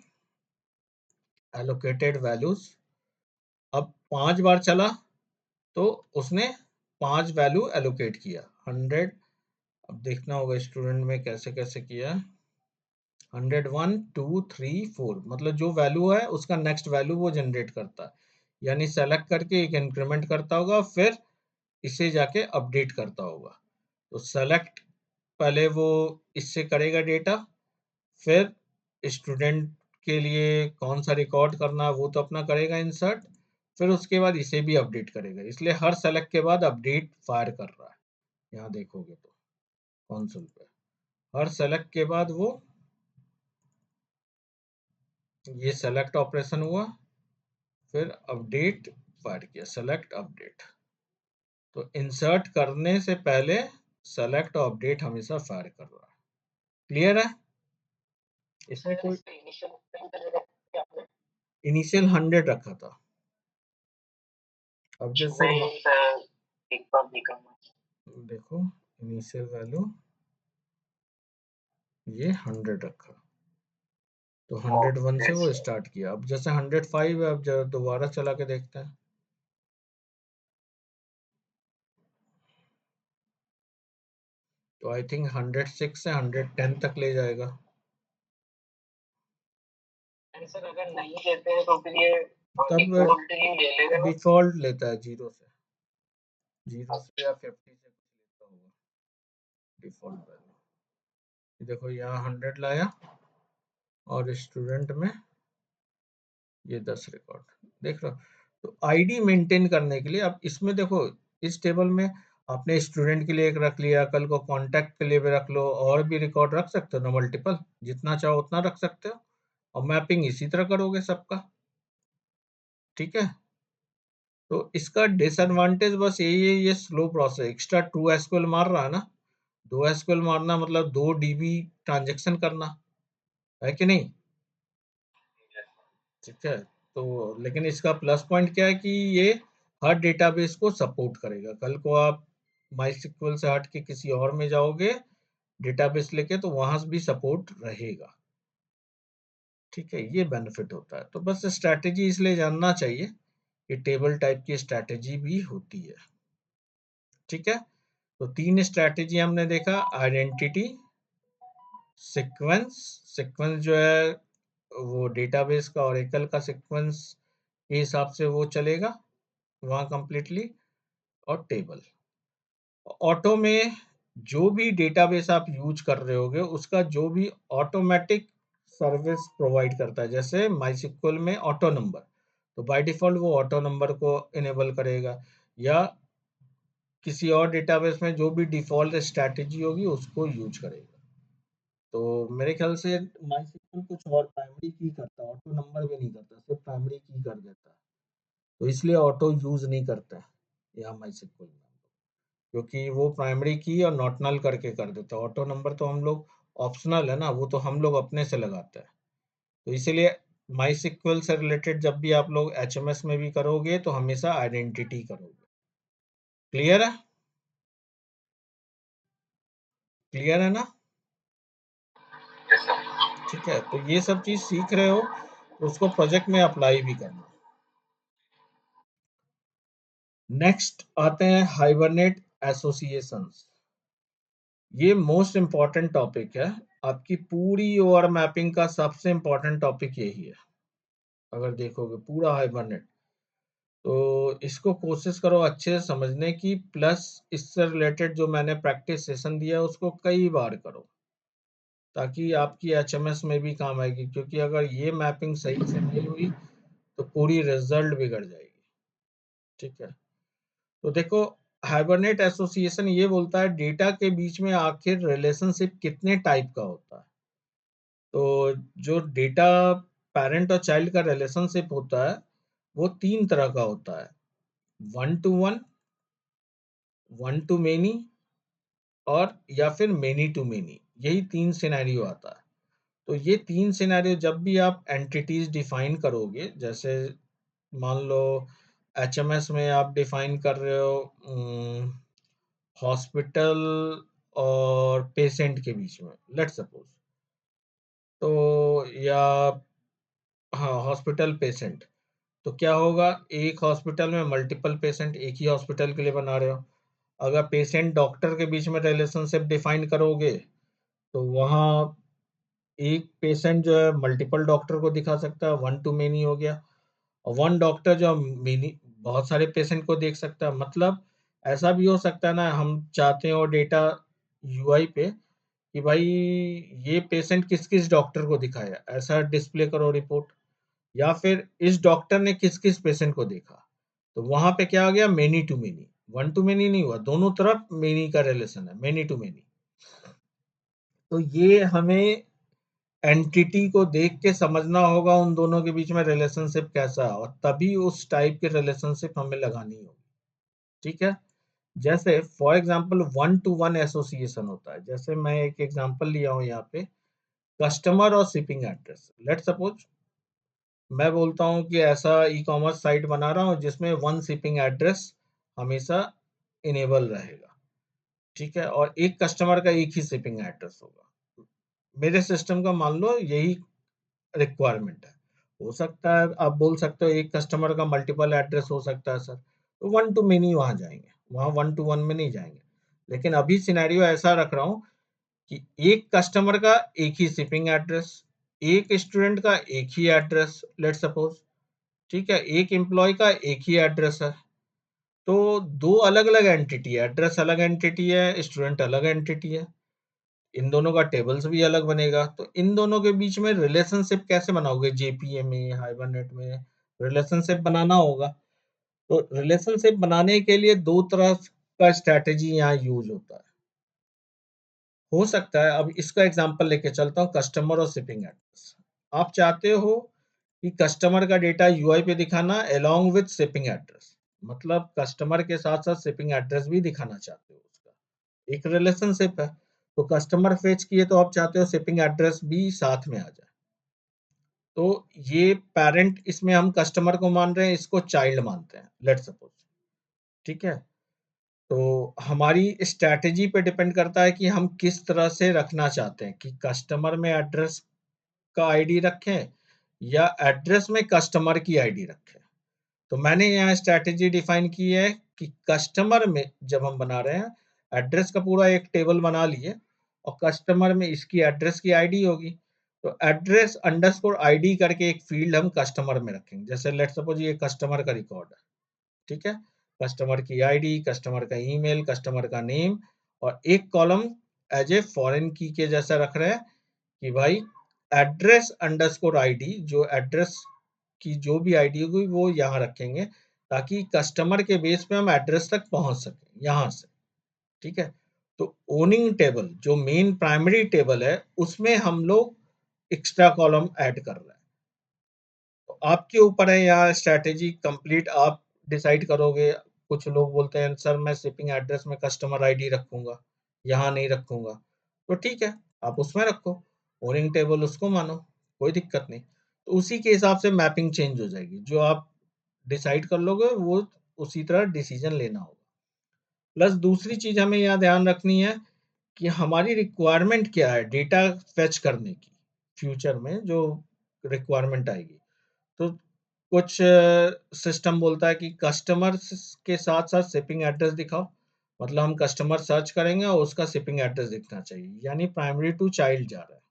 एलोकेटेड वैल्यूज। अब 5 बार चला तो उसने 5 वैल्यू एलोकेट किया 100। अब देखना होगा स्टूडेंट में कैसे कैसे किया है। 100 1 2 3 4 मतलब जो वैल्यू है उसका नेक्स्ट वैल्यू वो जनरेट करता है, यानी सेलेक्ट करके एक इंक्रीमेंट करता होगा, फिर इसे जाके अपडेट करता होगा। तो सेलेक्ट पहले वो इससे करेगा डेटा, फिर स्टूडेंट के लिए कौन सा रिकॉर्ड करना है वो तो अपना करेगा इंसर्ट, फिर उसके बाद इसे भी अपडेट करेगा, इसलिए हर सेलेक्ट के बाद अपडेट फायर कर रहा है। यहाँ देखोगे तो कंसोल पे हर सेलेक्ट के बाद वो ये सेलेक्ट ऑपरेशन हुआ, फिर अपडेट फायर किया, सेलेक्ट अपडेट। तो इंसर्ट करने से पहले सेलेक्ट और अपडेट हमेशा फायर कर रहा है। क्लियर है? इसमें कोई इनिशियल 100 रखा था। अब जैसे एक बार देखो इनिशियल वैल्यू ये 100 रखा, तो 101 से वो स्टार्ट किया। अब जैसे 105 है, अब जरा दोबारा चला के देखते हैं। तो आई थिंक 106 से 110 तक ले जाएगा। आंसर अगर नहीं देते हैं तो फिर ये तब डिफॉल्ट ही ले लेगा ना? डिफॉल्ट लेता है 0 से या 50 से कुछ लेता होगा डिफॉल्ट वैल्यू। देखो यहाँ 100 लाया और स्टूडेंट में ये 10 रिकॉर्ड देख रहे हो। तो आईडी मेंटेन करने के लिए अब इसमें देखो इस टेबल में आपने स्टूडेंट के लिए एक रख लिया, कल को कांटेक्ट के लिए भी रख लो, और भी रिकॉर्ड रख सकते हो ना, मल्टीपल जितना चाहो उतना रख सकते हो, और मैपिंग इसी तरह करोगे सबका। ठीक है, तो इसका डिसएडवांटेज बस यही है, ये स्लो प्रोसेस, एक्स्ट्रा 2 एसक्यूएल मार रहा है ना, 2 एसक्यूएल मारना मतलब 2 डीबी ट्रांजेक्शन करना है कि नहीं। ठीक है, तो लेकिन इसका प्लस पॉइंट क्या है कि ये हर डेटाबेस को सपोर्ट करेगा। कल को आप माइस्क्ल से हट के किसी और में जाओगे डेटाबेस लेके तो वहां भी सपोर्ट रहेगा। ठीक है, ये बेनिफिट होता है। तो बस स्ट्रैटेजी इसलिए जानना चाहिए कि टेबल टाइप की स्ट्रैटेजी भी होती है। ठीक है, तो 3 स्ट्रैटेजी हमने देखा, आइडेंटिटी, सीक्वेंस, सीक्वेंस जो है वो डेटाबेस का ऑरेकल का सीक्वेंस के हिसाब से वो चलेगा वहाँ कंप्लीटली, और टेबल। ऑटो में जो भी डेटाबेस आप यूज कर रहे होगे उसका जो भी ऑटोमेटिक सर्विस प्रोवाइड करता है, जैसे माइस्क्ल में ऑटो नंबर, तो बाय डिफॉल्ट वो ऑटो नंबर को इनेबल करेगा, या किसी और डेटाबेस में जो भी डिफॉल्ट स्ट्रैटेजी होगी उसको यूज करेगा। तो मेरे ख्याल से माइस्क्ल कुछ और प्राइमरी की करता है, ऑटो नंबर भी नहीं करता, सिर्फ प्राइमरी की कर देता है, तो इसलिए ऑटो यूज नहीं करता है यहाँ माइस्क्ल में, क्योंकि वो प्राइमरी की और नॉट नल करके कर देता है। ऑटो नंबर तो हम लोग ऑप्शनल है ना, वो तो हम लोग अपने से लगाते हैं। तो इसीलिए माई सिक्वल से रिलेटेड जब भी आप लोग एचएमएस में भी करोगे तो हमेशा आइडेंटिटी करोगे। क्लियर है? क्लियर है ना? ठीक है, तो ये सब चीज सीख रहे हो तो उसको प्रोजेक्ट में अप्लाई भी करना। नेक्स्ट आते हैं हाइबरनेट एसोसिएशंस। ये मोस्ट इंपॉर्टेंट टॉपिक है, आपकी पूरी ओवर मैपिंग का सबसे इंपॉर्टेंट टॉपिक यही है। अगर देखोगे पूरा हाइबरनेट, तो इसको कोशिश करो अच्छे से समझने की, प्लस इससे रिलेटेड जो मैंने प्रैक्टिस सेशन दिया है उसको कई बार करो, ताकि आपकी एचएमएस में भी काम आएगी, क्योंकि अगर ये मैपिंग सही से नहीं हुई तो पूरी रिजल्ट बिगड़ जाएगी। ठीक है, तो देखो हाइबरनेट एसोसिएशन ये बोलता है डेटा के बीच में आखिर रिलेशनशिप कितने टाइप का होता है। तो जो डेटा पेरेंट और चाइल्ड का रिलेशनशिप होता है वो 3 तरह का होता है, one to one, one to many, और या फिर मेनी टू मेनी, यही 3 सिनेरियो आता है। तो ये 3 सिनेरियो जब भी आप एंटिटीज़ डिफाइन करोगे, जैसे मान लो एचएमएस में आप डिफाइन कर रहे हो हॉस्पिटल और पेशेंट के बीच में, लेट्स सपोज, तो या हाँ, हॉस्पिटल पेशेंट, तो क्या होगा, एक हॉस्पिटल में मल्टीपल पेशेंट, एक ही हॉस्पिटल के लिए बना रहे हो। अगर पेशेंट डॉक्टर के बीच में रिलेशनशिप डिफाइन करोगे, तो वहाँ एक पेशेंट जो है मल्टीपल डॉक्टर को दिखा सकता है, वन टू मेनी हो गया। और वन डॉक्टर जो मेनी बहुत सारे पेशेंट को देख सकता है। मतलब ऐसा भी हो सकता है ना, हम चाहते हो डेटा यूआई पे कि भाई ये पेशेंट किस किस डॉक्टर को दिखाया, ऐसा डिस्प्ले करो रिपोर्ट, या फिर इस डॉक्टर ने किस किस पेशेंट को देखा। तो वहां पे क्या आ गया, many to many, one to many नहीं हुआ, दोनों तरफ मेनी का रिलेशन है, मेनी टू मेनी। तो ये हमें एंटिटी को देख के समझना होगा उन दोनों के बीच में रिलेशनशिप कैसा है, और तभी उस टाइप के रिलेशनशिप हमें लगानी होगी। ठीक है, जैसे for example one two one association होता है। जैसे मैं एक एग्जांपल लिया हूं यहाँ पे, कस्टमर और शिपिंग एड्रेस। लेट सपोज मैं बोलता हूँ कि ऐसा ई कॉमर्स साइट बना रहा हूँ जिसमें वन शिपिंग एड्रेस हमेशा इनेबल रहेगा। ठीक है, और एक कस्टमर का एक ही शिपिंग एड्रेस होगा। मेरे सिस्टम का मान लो यही रिक्वायरमेंट है। हो सकता है आप बोल सकते हो एक कस्टमर का मल्टीपल एड्रेस हो सकता है सर, तो वन टू मेनी वहां जाएंगे, वहां वन टू वन में नहीं जाएंगे। लेकिन अभी सिनेरियो ऐसा रख रहा हूँ कि एक कस्टमर का एक ही शिपिंग एड्रेस, एक स्टूडेंट का एक ही एड्रेस, लेट सपोज। ठीक है, एक एम्प्लॉय का एक ही एड्रेस है। तो दो अलग अलग एंटिटी है, एड्रेस अलग एंटिटी है, स्टूडेंट अलग एंटिटी है। इन दोनों का टेबल्स भी अलग बनेगा। तो इन दोनों के बीच में रिलेशनशिप कैसे बनाओगे, जेपीए में, हाइबरनेट में रिलेशनशिप बनाना होगा। तो रिलेशनशिप बनाने के लिए दो तरह का स्ट्रैटेजी यहाँ यूज होता है। हो सकता है, अब इसका एग्जांपल लेके चलता हूँ, कस्टमर और शिपिंग एड्रेस। आप चाहते हो कि कस्टमर का डेटा यूआई पे दिखाना अलोंग विद शिपिंग एड्रेस, मतलब कस्टमर के साथ साथ शिपिंग एड्रेस भी दिखाना चाहते हो, उसका एक रिलेशनशिप है। तो कस्टमर फेच किए तो आप चाहते हो शिपिंग एड्रेस भी साथ में आ जाए। तो ये पेरेंट, इसमें हम कस्टमर को मान रहे हैं, इसको चाइल्ड मानते हैं, लेट सपोज। ठीक है, तो हमारी स्ट्रैटेजी पे डिपेंड करता है कि हम किस तरह से रखना चाहते हैं, कि कस्टमर में एड्रेस का आईडी रखें या एड्रेस में कस्टमर की आईडी रखें। तो मैंने यहाँ स्ट्रैटेजी डिफाइन की है कि कस्टमर में जब हम बना रहे हैं, एड्रेस का पूरा एक टेबल बना लिए, और कस्टमर में इसकी एड्रेस की आईडी होगी। तो एड्रेस अंडरस्कोर आईडी करके एक फील्ड हम कस्टमर में रखेंगे। जैसे लेट सपोज ये कस्टमर का रिकॉर्ड है। ठीक है, कस्टमर की आईडी, कस्टमर का ईमेल, कस्टमर का नेम, और एक कॉलम एज ए फॉरेन की के जैसा रख रहे हैं कि भाई एड्रेस अंडरस्कोर आईडी, जो एड्रेस की जो भी आईडी होगी वो यहाँ रखेंगे, ताकि कस्टमर के बेस पे हम एड्रेस तक पहुंच सके यहाँ से। ठीक है, तो ओनिंग टेबल जो मेन प्राइमरी टेबल है, उसमें हम लोग एक्स्ट्रा कॉलम ऐड कर रहे हैं। तो आपके ऊपर है, यहाँ स्ट्रैटेजी कंप्लीट आप डिसाइड करोगे। कुछ लोग बोलते हैं सर मैं शिपिंग एड्रेस में कस्टमर आईडी रखूंगा, यहाँ नहीं रखूंगा। तो ठीक है, आप उसमें रखो, ओनिंग टेबल उसको मानो, कोई दिक्कत नहीं। तो उसी के हिसाब से मैपिंग चेंज हो जाएगी, जो आप डिसाइड कर लोगे वो उसी तरह डिसीजन लेना होगा। प्लस दूसरी चीज हमें यहाँ ध्यान रखनी है कि हमारी रिक्वायरमेंट क्या है डेटा फेच करने की, फ्यूचर में जो रिक्वायरमेंट आएगी। तो कुछ सिस्टम बोलता है कि कस्टमर के साथ साथ शिपिंग एड्रेस दिखाओ, मतलब हम कस्टमर सर्च करेंगे और उसका शिपिंग एड्रेस दिखना चाहिए, यानी प्राइमरी टू चाइल्ड जा रहा है,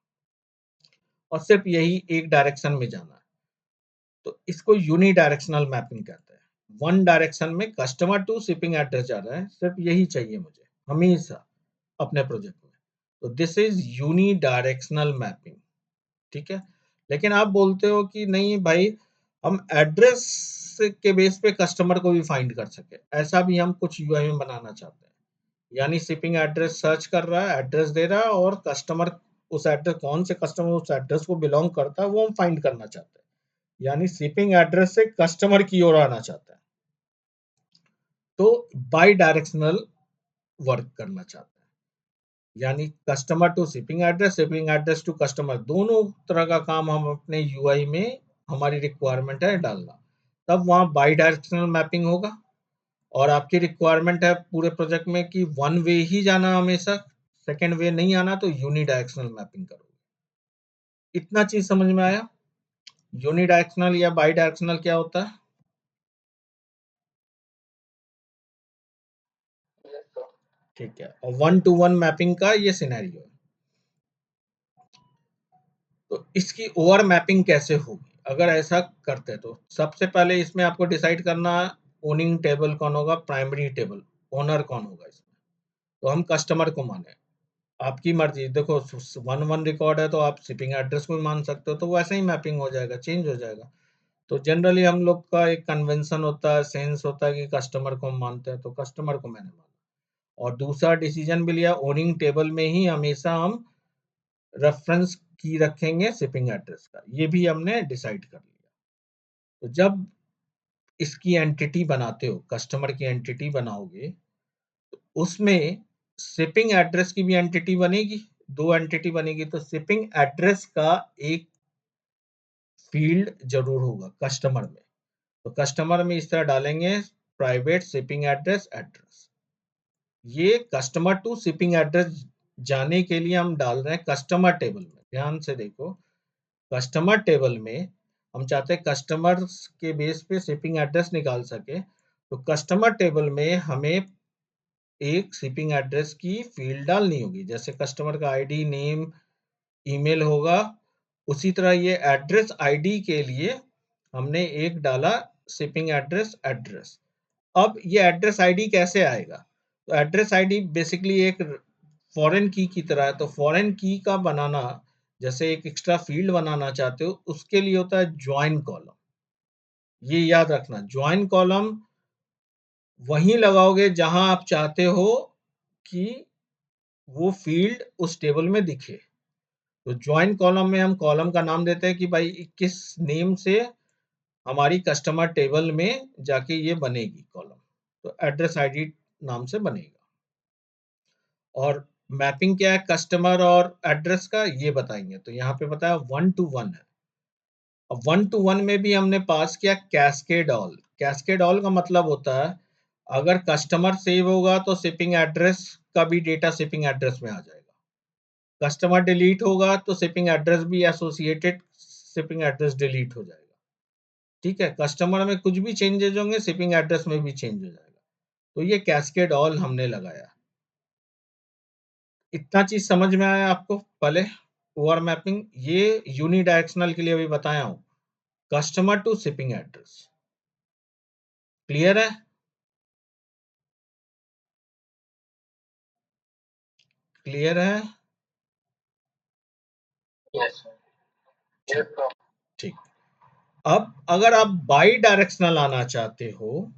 और सिर्फ यही एक डायरेक्शन में जाना है। तो इसको यूनी डायरेक्शनल मैपिंग कहते हैं। वन डायरेक्शन में कस्टमर टू शिपिंग एड्रेस जा रहा है, सिर्फ यही चाहिए मुझे हमेशा अपने प्रोजेक्ट में। तो this is unidirectional mapping. ठीक है, लेकिन आप बोलते हो कि नहीं भाई, हम एड्रेस के बेस पे कस्टमर को भी फाइंड कर सके, ऐसा भी हम कुछ यूआई में बनाना चाहते हैं। यानी शिपिंग एड्रेस सर्च कर रहा है, एड्रेस दे रहा है, और कस्टमर उस एड्रेस, कौन से कस्टमर उस एड्रेस को बिलोंग करता है वो हम फाइंड करना चाहते हैं। यानी शिपिंग एड्रेस से कस्टमर की ओर आना चाहते हैं। तो बाई डायरेक्शनल वर्क करना चाहते हैं। यानी customer to shipping address to customer, दोनों तरह का काम हम अपने यूआई में, हमारी रिक्वायरमेंट है डालना। तब वहाँ बाई डायरेक्शनल मैपिंग होगा, और आपकी रिक्वायरमेंट है पूरे प्रोजेक्ट में कि वन वे ही जाना हमेशा, सेकंड वे नहीं आना, तो यूनी डायरेक्शनल मैपिंग करोगे। इतना चीज समझ में आया? यूनी डायरेक्शनल या बाई डायरेक्शनल क्या होता है? Yes sir. ठीक है, और वन टू वन मैपिंग का ये सिनेरियो है। तो इसकी ओवर मैपिंग कैसे होगी अगर ऐसा करते? तो सबसे पहले इसमें आपको डिसाइड करना, ओनिंग टेबल कौन होगा, प्राइमरी टेबल ओनर कौन होगा इसमें। तो हम कस्टमर को माने, आपकी मर्जी। देखो, वन वन रिकॉर्ड है तो आप शिपिंग एड्रेस को भी मान सकते हो, तो वैसे ही मैपिंग हो जाएगा, चेंज हो जाएगा। तो जनरली हम लोग का एक कन्वेंशन होता है, सेंस होता है कि कस्टमर को हम मानते हैं, तो कस्टमर को मैंने माना। और दूसरा डिसीजन भी लिया, ओनिंग टेबल में ही हमेशा हम रेफरेंस की रखेंगे शिपिंग एड्रेस का, ये भी हमने डिसाइड कर लिया। तो जब इसकी एंटिटी बनाते हो, कस्टमर की एंटिटी बनाओगे, तो उसमें शिपिंग एड्रेस की भी एंटिटी बनेगी, दो एंटिटी बनेगी। तो शिपिंग एड्रेस का एक फील्ड जरूर होगा कस्टमर में, तो कस्टमर में इस तरह डालेंगे, प्राइवेट शिपिंग एड्रेस एड्रेस। ये कस्टमर टू शिपिंग एड्रेस जाने के लिए हम डाल रहे हैं कस्टमर टेबल में। ध्यान से देखो, कस्टमर टेबल में हम चाहते हैं कस्टमर के बेस पे शिपिंग एड्रेस निकाल सके, तो कस्टमर टेबल में हमें एक शिपिंग एड्रेस की फील्ड डालनी होगी। जैसे कस्टमर का आईडी, नेम, ईमेल होगा, उसी तरह ये एड्रेस आईडी के लिए हमने एक डाला शिपिंग एड्रेस एड्रेस। अब ये एड्रेस आईडी कैसे आएगा? तो एड्रेस आईडी बेसिकली एक फॉरेन की तरह है। तो फॉरेन की का बनाना, जैसे एक एक्स्ट्रा फील्ड बनाना चाहते हो, उसके लिए होता है ज्वाइन कॉलम। ये याद रखना, ज्वाइन कॉलम वहीं लगाओगे जहां आप चाहते हो कि वो फील्ड उस टेबल में दिखे। तो ज्वाइन कॉलम में हम कॉलम का नाम देते हैं कि भाई किस नेम से हमारी कस्टमर टेबल में जाके ये बनेगी कॉलम, तो एड्रेस आईडी नाम से बनेगा। और मैपिंग क्या है कस्टमर और एड्रेस का, ये बताएंगे। तो यहाँ पे बताया वन टू वन है। अब वन टू वन में भी हमने पास किया कैस्केड ऑल। कैस्केड ऑल का मतलब होता है, अगर कस्टमर सेव होगा तो शिपिंग एड्रेस का भी डेटा शिपिंग एड्रेस में आ जाएगा। कस्टमर डिलीट होगा तो शिपिंग एड्रेस भी एसोसिएटेड शिपिंग एड्रेस डिलीट हो जाएगा। ठीक है, कस्टमर में कुछ भी चेंजेज होंगे, शिपिंग एड्रेस में भी चेंज हो जाएगा। तो ये कैस्केड ऑल हमने लगाया। इतना चीज समझ में आया आपको? पहले ओवर मैपिंग, ये यूनिडायरेक्शनल के लिए अभी बताया हूं, customer to shipping address. Clear है? क्लियर है? Yes sir. ठीक। Yes sir. ठीक। अब अगर आप बाई डायरेक्शनल आना चाहते हो,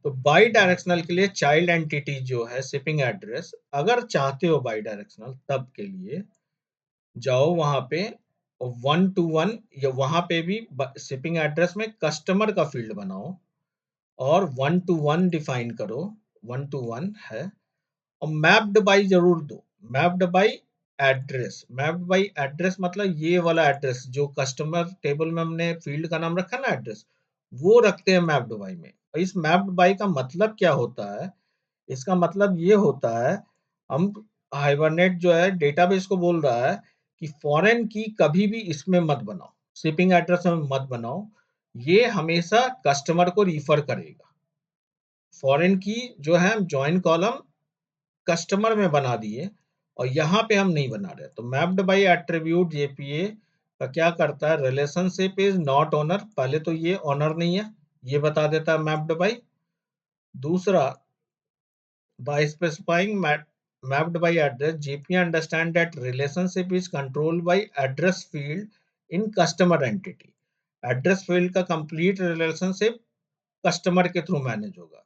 तो बाई डायरेक्शनल के लिए चाइल्ड एंटिटी जो है शिपिंग एड्रेस, अगर चाहते हो बाई डायरेक्शनल, तब के लिए जाओ वहां पे वन टू वन, या वहां पे भी शिपिंग एड्रेस में कस्टमर का फील्ड बनाओ और वन टू वन डिफाइन करो, वन टू वन है। और मैप्ड बाई जरूर दो, mapped by address. Mapped by address मतलब ये वाला एड्रेस जो कस्टमर टेबल में हमने फील्ड का नाम रखा ना एड्रेस, वो रखते हैं मैप्ड बाई में। और इस मैप्ड बाई का मतलब क्या होता है? इसका मतलब ये होता है, हम हाइबरनेट जो है डेटाबेस को बोल रहा है कि फॉरेन की कभी भी इसमें मत बनाओ, शिपिंग एड्रेस में मत बनाओ, ये हमेशा कस्टमर को रिफर करेगा। फॉरेन की जो है हम ज्वाइन कॉलम कस्टमर में बना दिए, और यहाँ पे हम नहीं बना रहे। तो मैप्ड बाई एट्रीब्यूट जेपीए का क्या करता है, रिलेशनशिप इज नॉट ओनर, पहले तो ये ओनर नहीं है, ये बता देता है मैप्ड बाई। दूसरा, by specifying mapped by address, GPA understand that relationship is controlled by address field in customer entity. Address field का complete relationship customer के through manage होगा।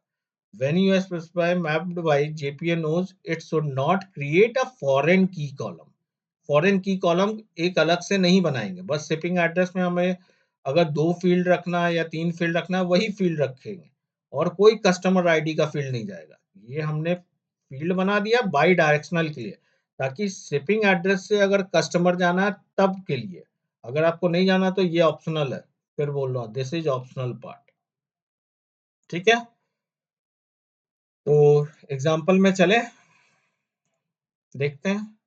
When you specify mapped by, JPA knows it should not create a foreign key column. Foreign की column एक अलग से नहीं बनाएंगे, बस शिपिंग एड्रेस में हमें अगर दो फील्ड रखना है या तीन फील्ड रखना है, वही फील्ड रखेंगे, और कोई कस्टमर आईडी का फील्ड नहीं जाएगा। ये हमने फील्ड बना दिया बाई डायरेक्शनल के लिए, ताकि शिपिंग एड्रेस से अगर कस्टमर जाना है तब के लिए, अगर आपको नहीं जाना तो ये ऑप्शनल है, फिर बोल रहा हूँ दिस इज ऑप्शनल पार्ट। ठीक है, तो एग्जाम्पल में चले, देखते हैं।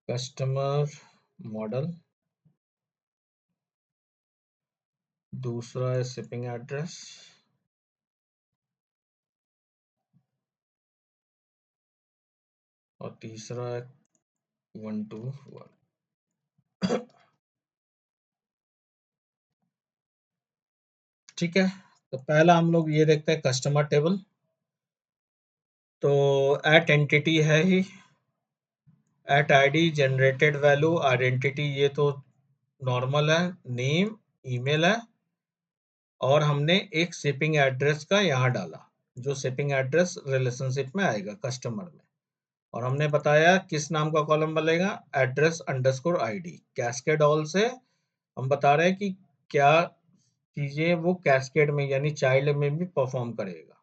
कस्टमर मॉडल, दूसरा है शिपिंग एड्रेस, और तीसरा है 121। ठीक है, तो पहला हम लोग ये देखते हैं कस्टमर टेबल। तो एट एंटिटी है ही, at ID, generated value, identity ये तो नॉर्मल है, नेम, ईमेल है, और हमने एक शिपिंग एड्रेस का यहाँ डाला, जो शिपिंग एड्रेस रिलेशनशिप में आएगा कस्टमर में। और हमने बताया किस नाम का कॉलम बनेगा, address underscore ID. Cascade all से हम बता रहे हैं कि क्या चीजें वो कैस्केड में यानी चाइल्ड में भी परफॉर्म करेगा।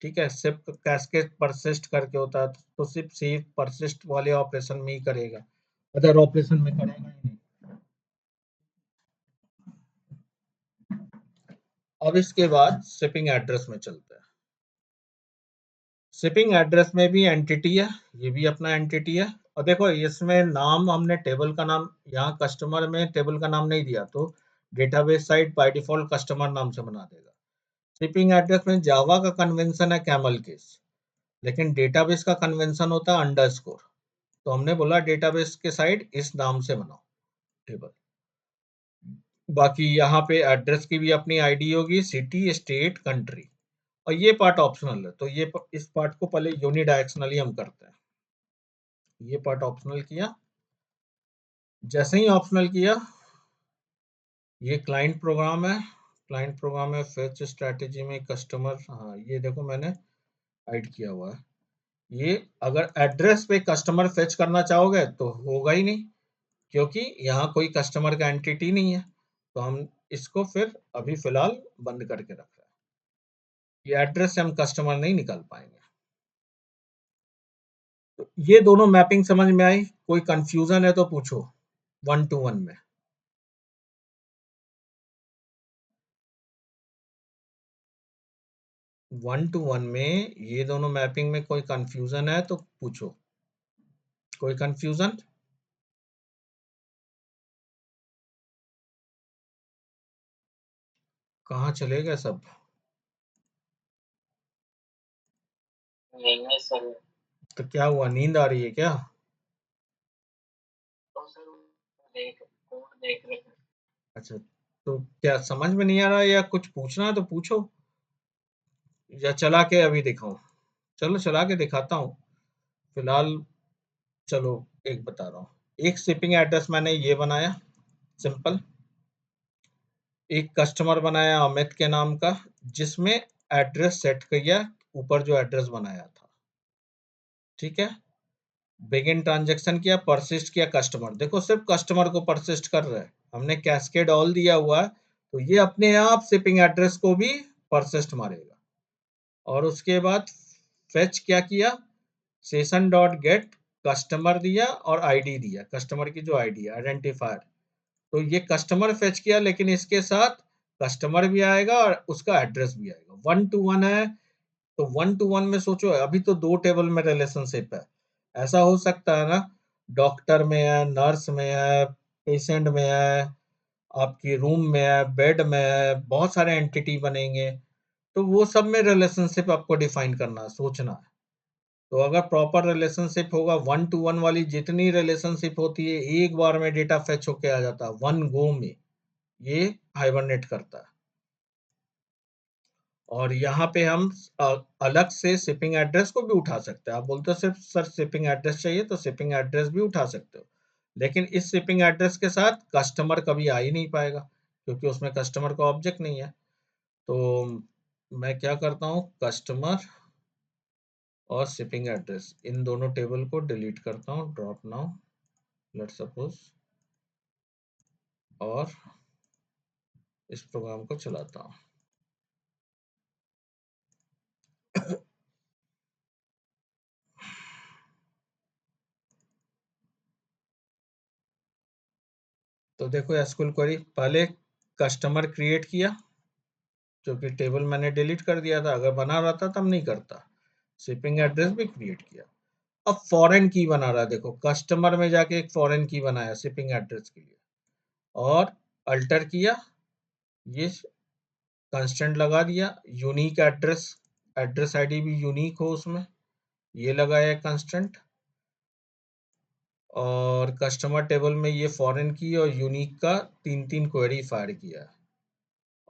ठीक है, सिर्फ कैस्केड परसिस्ट करके होता है तो सिर्फ परसिस्ट वाले ऑपरेशन में ही करेगा, अदर ऑपरेशन में करेगा ही नहीं। अब इसके बाद शिपिंग एड्रेस में चलते हैं। शिपिंग एड्रेस में भी एंटिटी है, ये भी अपना एंटिटी है। और देखो इसमें नाम हमने टेबल का नाम, यहाँ कस्टमर में टेबल का नाम नहीं दिया तो database site by default customer नाम से बना देगा। शिपिंग एड्रेस में जावा का कन्वेंशन है कैमल केस, लेकिन डेटाबेस का कन्वेंशन होता है अंडरस्कोर। तो हमने बोला डेटाबेस के साइड इस नाम से बनाओ टेबल। बाकी यहाँ पे एड्रेस की भी अपनी आईडी होगी, सिटी, स्टेट, कंट्री, और ये पार्ट ऑप्शनल है। तो इस पार्ट को पहले यूनिडायरेक्शनली हम करते हैं। ये पार्ट ऑप्शनल किया, जैसे ही ऑप्शनल किया, ये क्लाइंट प्रोग्राम है, क्लाइंट प्रोग्राम है फेच स्ट्रैटेजी में कस्टमर, हाँ ये देखो मैंने हाइड किया हुआ है। ये अगर एड्रेस पे कस्टमर फेच करना चाहोगे तो होगा ही नहीं, क्योंकि यहाँ कोई कस्टमर का एंटिटी नहीं है। तो हम इसको फिर अभी फिलहाल बंद करके रख रहे हैं, ये एड्रेस से हम कस्टमर नहीं निकाल पाएंगे। तो ये दोनों मैपिंग समझ में आई, कोई कंफ्यूजन है तो पूछो 1 to 1 में। 1 to 1 में ये दोनों मैपिंग में कोई कंफ्यूजन है तो पूछो, कोई कंफ्यूजन? कहाँ चले गए सब? नहीं है सर। तो क्या हुआ, नींद आ रही है क्या? तो सर कोड देख रहे हैं। अच्छा, तो क्या समझ में नहीं आ रहा है या कुछ पूछना है तो पूछो, या चला के अभी दिखाऊं? चलो चला के दिखाता हूँ फिलहाल। चलो एक बता रहा हूँ, एक शिपिंग एड्रेस मैंने ये बनाया सिंपल, एक कस्टमर बनाया अमित के नाम का, जिसमें एड्रेस सेट किया ऊपर जो एड्रेस बनाया था। ठीक है, बिगिन ट्रांजेक्शन किया, परसिस्ट किया कस्टमर, देखो सिर्फ कस्टमर को परसिस्ट कर रहा है, हमने कैस्केड ऑल दिया हुआ है तो ये अपने आप शिपिंग एड्रेस को भी परसिस्ट मारेगा। और उसके बाद फेच क्या किया, सेशन डॉट गेट कस्टमर दिया और आईडी दिया, कस्टमर की जो आईडी है आइडेंटिफायर। तो ये कस्टमर फेच किया, लेकिन इसके साथ कस्टमर भी आएगा और उसका एड्रेस भी आएगा। 1 to 1 है, तो 1 to 1 में सोचो अभी तो दो टेबल में रिलेशनशिप है। ऐसा हो सकता है ना, डॉक्टर में है, नर्स में है, पेशेंट में है, आपकी रूम में है, बेड में है, बहुत सारे एंटिटी बनेंगे। तो वो सब में रिलेशनशिप आपको डिफाइन करना है, सोचना है। तो अगर प्रॉपर रिलेशनशिप होगा, 1 to 1 वाली जितनी रिलेशनशिप होती है एक बार में डेटा फेच होके आ जाता है, वन गो में ये हाइबरनेट करता है। और यहाँ पे हम अलग से शिपिंग एड्रेस को भी उठा सकते हैं। आप बोलते हो सिर्फ सर शिपिंग एड्रेस चाहिए, तो शिपिंग एड्रेस भी उठा सकते हो, लेकिन इस शिपिंग एड्रेस के साथ कस्टमर कभी आ ही नहीं पाएगा, क्योंकि उसमें कस्टमर का ऑब्जेक्ट नहीं है। तो मैं क्या करता हूँ, कस्टमर और शिपिंग एड्रेस इन दोनों टेबल को डिलीट करता हूँ, ड्रॉप नाउ लेट सपोज, और इस प्रोग्राम को चलाता हूँ। तो देखो एसक्यूएल क्वेरी पहले कस्टमर क्रिएट किया, क्योंकि टेबल मैंने डिलीट कर दिया था, अगर बना रहा था तब नहीं करता। शिपिंग एड्रेस भी क्रिएट किया। अब फॉरेन की बना रहा है, देखो कस्टमर में जाके एक फॉरेन की बनाया शिपिंग एड्रेस के लिए, और अल्टर किया, ये कंस्टेंट लगा दिया, यूनिक एड्रेस, एड्रेस आईडी भी यूनिक हो उसमें, ये लगाया कंस्टेंट, और कस्टमर टेबल में ये फॉरेन की और यूनिक का 3-3 क्वेरी फायर किया है।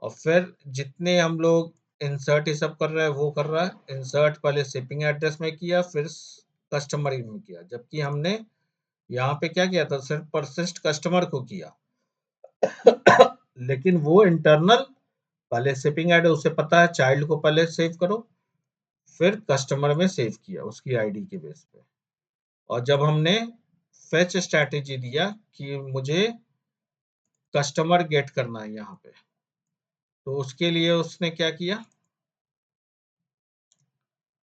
और फिर जितने हम लोग इंसर्ट ये सब कर रहे हैं वो कर रहा है। इंसर्ट पहले शिपिंग एड्रेस में किया, फिर कस्टमर में किया, जबकि हमने यहाँ पे क्या किया था, सिर्फ परसिस्ट कस्टमर को किया। लेकिन वो इंटरनल पहले शिपिंग एड्रेस, उसे पता है चाइल्ड को पहले सेव करो, फिर कस्टमर में सेव किया उसकी आईडी के बेस पे। और जब हमने फेच स्ट्रैटेजी दिया कि मुझे कस्टमर गेट करना है यहाँ पे, तो उसके लिए उसने क्या किया,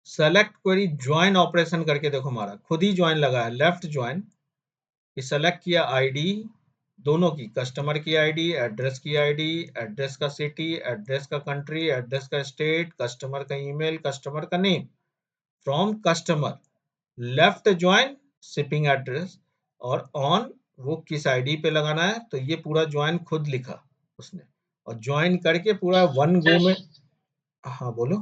सेलेक्ट क्वेरी ज्वाइन ऑपरेशन करके, देखो हमारा खुद ही ज्वाइन लगा है, लेफ्ट ज्वाइन, सेलेक्ट किया आईडी दोनों की, कस्टमर की आईडी, एड्रेस की आईडी, एड्रेस का सिटी, एड्रेस का कंट्री, एड्रेस का स्टेट, कस्टमर का ईमेल, कस्टमर का name, from customer, left join shipping address, और ऑन वो किस आईडी पे लगाना है, तो ये पूरा ज्वाइन खुद लिखा उसने, और ज्वाइन करके पूरा वन गो में। हाँ बोलो।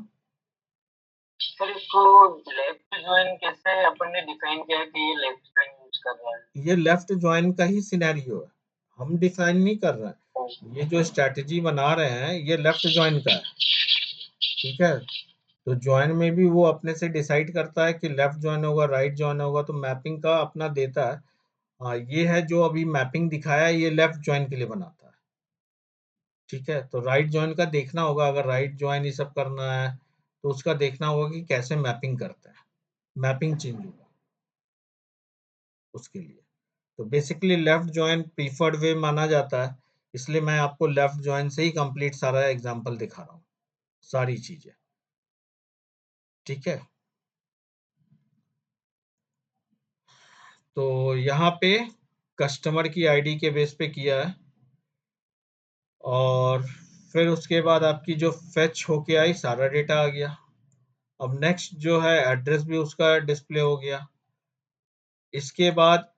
सर इसको लेफ्ट ज्वाइन कैसे अपन ने डिफाइन किया कि ये लेफ्ट ज्वाइन यूज कर रहा है? ये लेफ्ट ज्वाइन का ही सिनेरियो है, हम डिफाइन नहीं कर रहे ओ, हैं। ये जो स्ट्रैटेजी बना रहे हैं ये लेफ्ट ज्वाइन का है, ठीक है। तो ज्वाइन में भी वो अपने से डिसाइड करता है कि लेफ्ट ज्वाइन होगा, राइट ज्वाइन होगा, तो मैपिंग का अपना देता है। हाँ ये है जो अभी मैपिंग दिखाया है, ये लेफ्ट ज्वाइन के लिए बनाता है, ठीक है। तो राइट ज्वाइन का देखना होगा, अगर राइट ज्वाइन ये सब करना है तो उसका देखना होगा कि कैसे मैपिंग करता है, मैपिंग चेंज होगा उसके लिए। तो बेसिकली लेफ्ट ज्वाइन प्रीफर्ड वे माना जाता है, इसलिए मैं आपको लेफ्ट ज्वाइन से ही कंप्लीट सारा एग्जांपल दिखा रहा हूँ, सारी चीजें, ठीक है। तो यहाँ पे कस्टमर की आईडी के बेस पे किया है, और फिर उसके बाद आपकी जो फेच होके आई सारा डेटा आ गया। अब नेक्स्ट जो है एड्रेस भी उसका डिस्प्ले हो गया। इसके बाद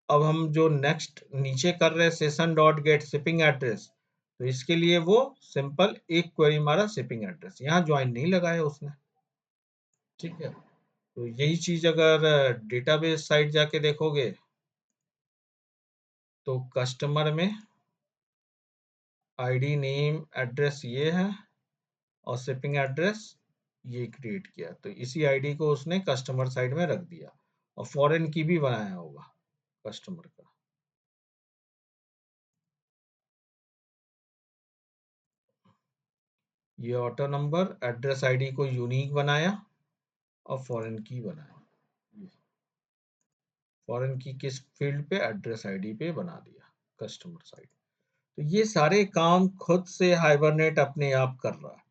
अब हम जो नेक्स्ट नीचे कर रहे हैं session dot gate shipping address, तो इसके लिए वो सिंपल एक क्वेरी मारा शिपिंग एड्रेस, यहाँ ज्वाइन नहीं लगाया उसने, ठीक है। तो यही चीज अगर डेटाबेस साइट जाके देखोगे तो कस्टमर में आईडी नेम एड्रेस ये है, और शिपिंग एड्रेस ये क्रिएट किया, तो इसी आईडी को उसने कस्टमर साइड में रख दिया, और फॉरेन की भी बनाया होगा कस्टमर का। ये ऑटो नंबर एड्रेस आईडी को यूनिक बनाया, और फॉरेन की बनाया, फॉरेन की किस फील्ड पे, एड्रेस आईडी पे बना दिया कस्टमर साइड। तो ये सारे काम खुद से हाइबरनेट अपने आप कर रहा है।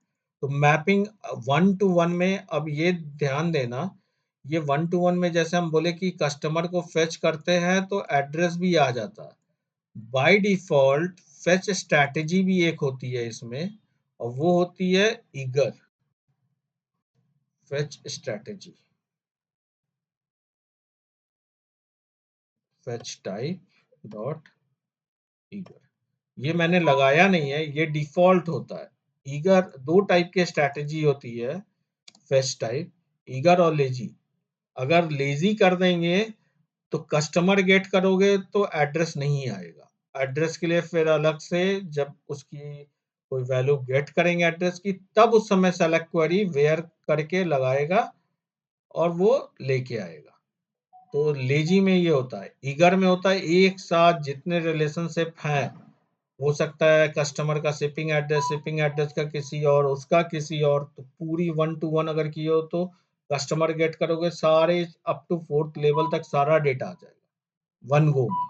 तो मैपिंग 1-to-1 में, अब ये ध्यान देना, ये 1-to-1 में जैसे हम बोले कि कस्टमर को फेच करते हैं तो एड्रेस भी आ जाता है, बाय डिफॉल्ट फेच स्ट्रैटेजी भी एक होती है इसमें, और वो होती है eager fetch strategy, fetch type dot eager. ये मैंने लगाया नहीं है, ये डिफॉल्ट होता है। ईगर दो टाइप के स्ट्रैटेजी होती है फेच टाइप, ईगर और लेजी। अगर लेजी कर देंगे तो कस्टमर गेट करोगे तो एड्रेस नहीं आएगा, एड्रेस के लिए फिर अलग से जब उसकी कोई वैल्यू गेट करेंगे एड्रेस की, तब उस समय सेलेक्ट क्वेरी वेयर करके लगाएगा और वो लेके आएगा। तो लेजी में ये होता है, ईगर में होता है एक साथ जितने रिलेशनशिप हैं, हो सकता है कस्टमर का शिपिंग एड्रेस का किसी और, उसका किसी और, तो पूरी 1-to-1 अगर की हो तो कस्टमर गेट करोगे सारे अप टू 4th लेवल तक सारा डेटा आ जाएगा वन गो में,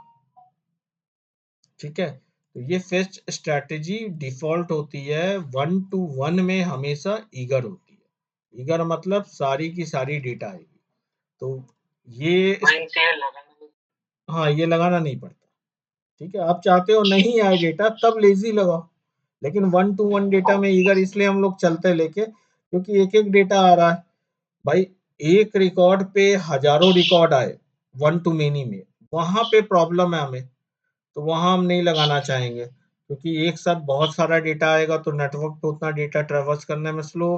ठीक है। तो ये फेच स्ट्रैटेजी डिफॉल्ट होती है 1-to-1 में, हमेशा ईगर होती है। ईगर मतलब सारी की सारी डेटा आएगी। तो ये पॉइंट से लगाना। हाँ ये लगाना नहीं पड़ता, ठीक है, आप चाहते हो नहीं आए डेटा तब लेजी लगाओ, लेकिन 1 टू 1 डेटा में ईगर इसलिए हम लोग चलते लेके क्योंकि एक-एक डेटा आ रहा है। भाई एक रिकॉर्ड पे हज़ारों रिकॉर्ड आए 1 टू मेनी में, वहाँ पे प्रॉब्लम है हमें, तो वहाँ हम नहीं लगाना चाहेंगे क्योंकि एक साथ बहुत सारा डेटा आएगा तो नेटवर्क पे उतना डेटा ट्रैवर्स करने में स्लो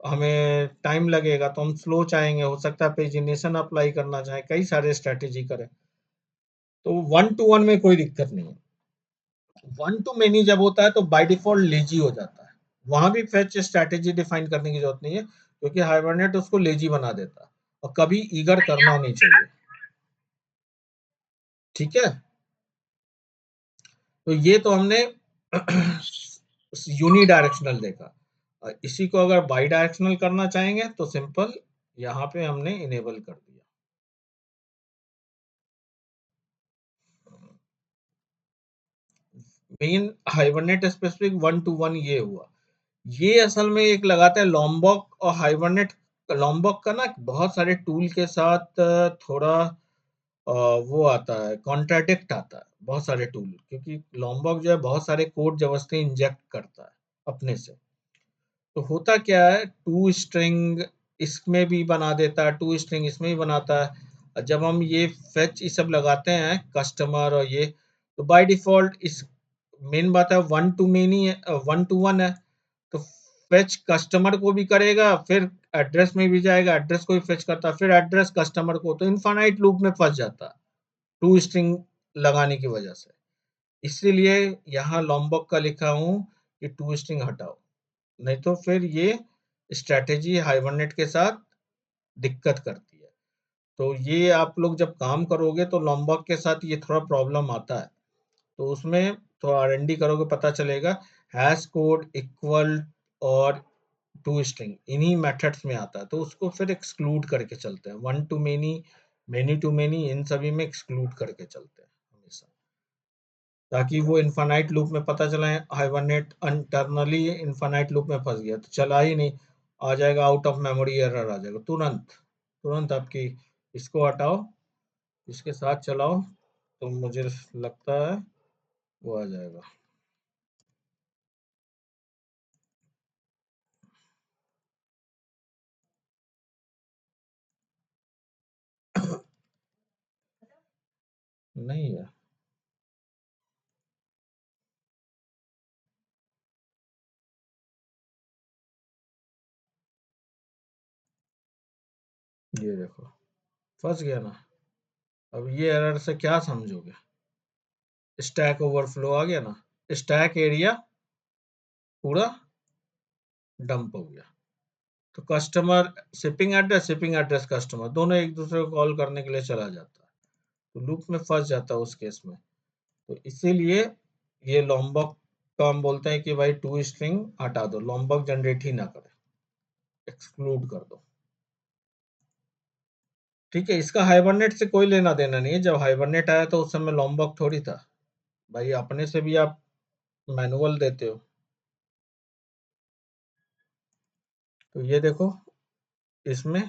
हमें टाइम लगेगा, तो हम स्लो चाहेंगे, हो सकता है पेजिनेशन अप्लाई करना चाहें, कई सारे स्ट्रैटेजी करें। तो 1 टू 1 में कोई दिक्कत नहीं है। 1 टू मेनी जब होता है तो बाय डिफ़ॉल्ट लेज़ी हो जाता है। वहाँ भी फेच स्ट्रैटेजी डिफाइन करने की ज़रूरत नहीं है, क्योंकि हाइबरनेट उसको लेज़ी बना देता है और कभी ईगर करना नहीं चाहिए। ठीक है? तो ये तो हमने यूनिडायरेक्शनल देखा। इसी को अगर बाई डायरेक्शनल करना चाहेंगे तो सिंपल यहाँ पे हमने इनेबल कर दिया। मेन हाइबरनेट स्पेसिफिक 1 टू 1 ये हुआ। ये असल में एक लगाते हैं लॉम्बॉक और हाइबरनेट। लॉम्बॉक का ना बहुत सारे टूल के साथ थोड़ा वो आता है, कॉन्ट्राडिक्ट आता है बहुत सारे टूल, क्योंकि लॉम्बॉक जो है बहुत सारे कोड ज़बरदस्ती इंजेक्ट करता है अपने से। तो होता क्या है, टू स्ट्रिंग इसमें भी बना देता है, टू स्ट्रिंग इसमें भी बनाता है। जब हम ये फेच ये सब लगाते हैं कस्टमर और ये, तो बाय डिफ़ॉल्ट इस मेन बात है 1 टू मेनी है, 1 टू 1 है। तो फेच कस्टमर को भी करेगा, फिर एड्रेस में भी जाएगा, एड्रेस को भी फेच करता है, फिर एड्रेस कस्टमर को, तो इनफाइनाइट लूप में फँस जाता है, टू स्ट्रिंग लगाने की वजह से। इसीलिए यहाँ लॉम्बॉक का लिखा हूँ कि टू स्ट्रिंग हटाओ, नहीं तो फिर ये स्ट्रैटेजी हाइबरनेट के साथ दिक्कत करती है। तो ये आप लोग जब काम करोगे तो लॉम्बॉक के साथ ये थोड़ा प्रॉब्लम आता है। तो उसमें थोड़ा R&D करोगे पता चलेगा, हैश कोड इक्वल और टू स्ट्रिंग इन्हीं मेथड्स में आता है, तो उसको फिर एक्सक्लूड करके चलते हैं। 1 to many, many to many, इन सभी में एक्सक्लूड करके चलते हैं हमेशा, ताकि वो इनफाइनाइट लूप में पता चला हाइबरनेट इंटरनली इनफाइनाइट लूप में फंस गया तो चला ही नहीं, आ जाएगा आउट ऑफ मेमोरी एरर आ जाएगा तुरंत। तुरंत आपकी इसको हटाओ, इसके साथ चलाओ, तो मुझे लगता है वो आ जाएगा। नहीं है, ये देखो फंस गया ना। अब ये एरर से क्या समझोगे, स्टैक ओवरफ्लो आ गया ना, स्टैक एरिया पूरा डंप हो गया। तो कस्टमर शिपिंग एड्रेस कस्टमर दोनों एक दूसरे को कॉल करने के लिए चला जाता है, तो लूप में फंस जाता है उस केस में। तो इसीलिए ये लॉम्बॉक का हम बोलते हैं कि भाई टू स्ट्रिंग हटा दो, लॉम्बॉक जनरेट ही ना करे, एक्सक्लूड कर दो। ठीक है, इसका हाइबरनेट से कोई लेना देना नहीं है। जब हाइबरनेट आया तो उस समय लॉम्बॉक थोड़ी था भाई, अपने से भी आप मैनुअल देते हो। तो ये देखो इसमें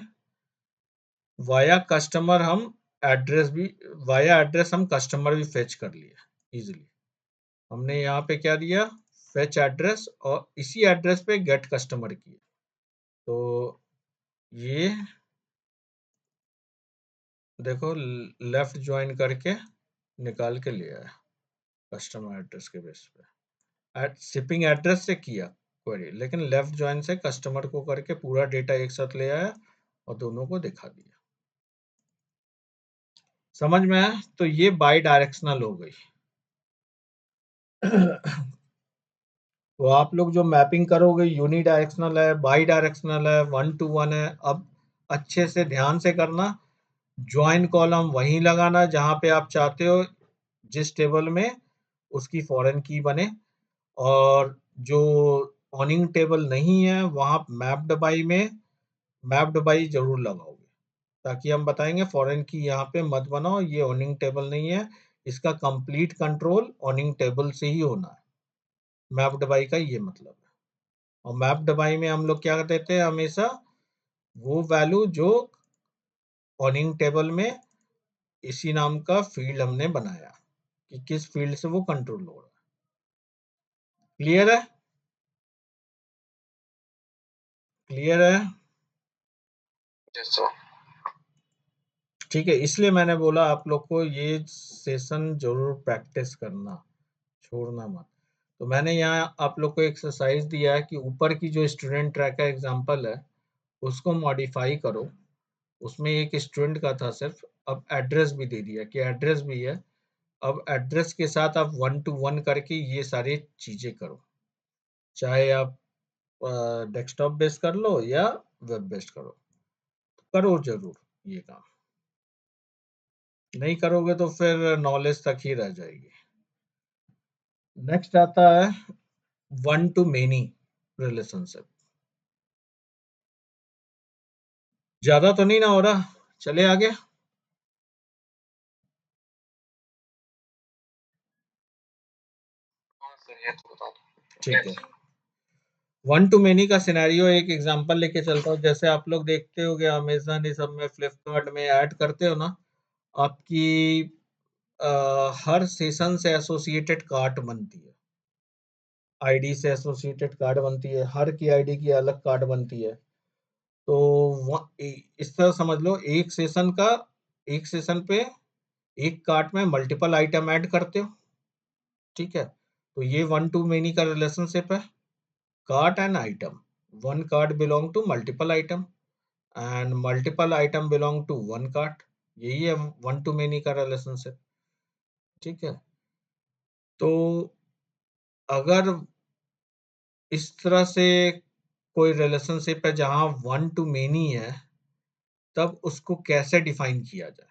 वाया कस्टमर हम एड्रेस भी, वाया एड्रेस हम कस्टमर भी फेच कर लिया इजीली। हमने यहाँ पे क्या दिया, फेच एड्रेस, और इसी एड्रेस पे गेट कस्टमर किया। तो ये देखो लेफ्ट ज्वाइन करके निकाल के ले आया कस्टमर एड्रेस के बेस पे। शिपिंग एड्रेस से किया क्वेरी, लेकिन लेफ्ट ज्वाइन से कस्टमर को करके पूरा डेटा एक साथ ले आया और दोनों को दिखा दिया। समझ में आया? तो ये बाई डायरेक्शनल हो गई। तो आप लोग जो मैपिंग करोगे यूनी डायरेक्शनल है, बाई डायरेक्शनल है, 1 टू 1 है। अब अच्छे से ध्यान से करना, जॉइन कॉलम वहीं लगाना जहाँ पे आप चाहते हो जिस टेबल में उसकी फॉरेन की बने, और जो ऑनिंग टेबल नहीं है वहाँ मैप्ड बाई में मैप्ड बाई जरूर लगाओगे, ताकि हम बताएंगे फॉरेन की यहाँ पे मत बनाओ, ये ऑनिंग टेबल नहीं है, इसका कंप्लीट कंट्रोल ऑनिंग टेबल से ही होना है। मैप्ड बाई का ये मतलब है। और मैप्ड बाई में हम लोग क्या देते हैं हमेशा, वो वैल्यू जो ऑनिंग टेबल में इसी नाम का फील्ड हमने बनाया। कि किस फील्ड से वो कंट्रोल हो रहा है। क्लियर है? क्लियर है? Yes sir. ठीक है, इसलिए मैंने बोला आप लोग को ये सेशन ज़रूर प्रैक्टिस करना, छोड़ना मत। तो मैंने यहाँ आप लोग को एक्सरसाइज़ दिया है कि ऊपर की जो स्टूडेंट ट्रैक का एग्ज़ाम्पल है, उसको मॉडिफ़ाई करो। उसमें एक स्टूडेंट का था सिर्फ़, अब एड्रेस भी दे दिया कि एड्रेस भी है। अब एड्रेस के साथ आप 1 टू 1 करके ये सारी चीज़ें करो। चाहे आप डेस्कटॉप बेस्ड कर लो या वेब बेस्ड करो। करो ज़रूर ये काम। नहीं करोगे तो फिर नॉलेज तक ही रह जाएगी। नेक्स्ट आता है वन टू मेनी रिलेशनशिप। ज़्यादा तो नहीं ना हो रहा? चले आगे? हाँ सर, ये तो बता दो। ठीक है। यस। वन टू मेनी का सिनेरियो एक एग्जांपल लेके चलता हूँ। जैसे आप लोग देखते होंगे अमेज़न ये सब में, फ्लिपकार्ट में ऐड करते हो ना, आपकी हर सेशन से एसोसिएटेड कार्ड बनती है। आईडी से एसोसिएटेड कार्ड बनती है, हर की आईडी की अलग कार्ड बनती है। तो इस तरह समझ लो एक सेशन पे एक कार्ट में मल्टीपल आइटम ऐड करते हो, ठीक है? तो ये वन टू मेनी का रिलेशनशिप है, cart and item. One cart belong to multiple item and multiple item belong to one cart. यही है वन टू मेनी का रिलेशनशिप, ठीक है? तो अगर इस तरह से कोई रिलेशनशिप है जहां वन टू मेनी है, तब उसको कैसे डिफाइन किया जाए,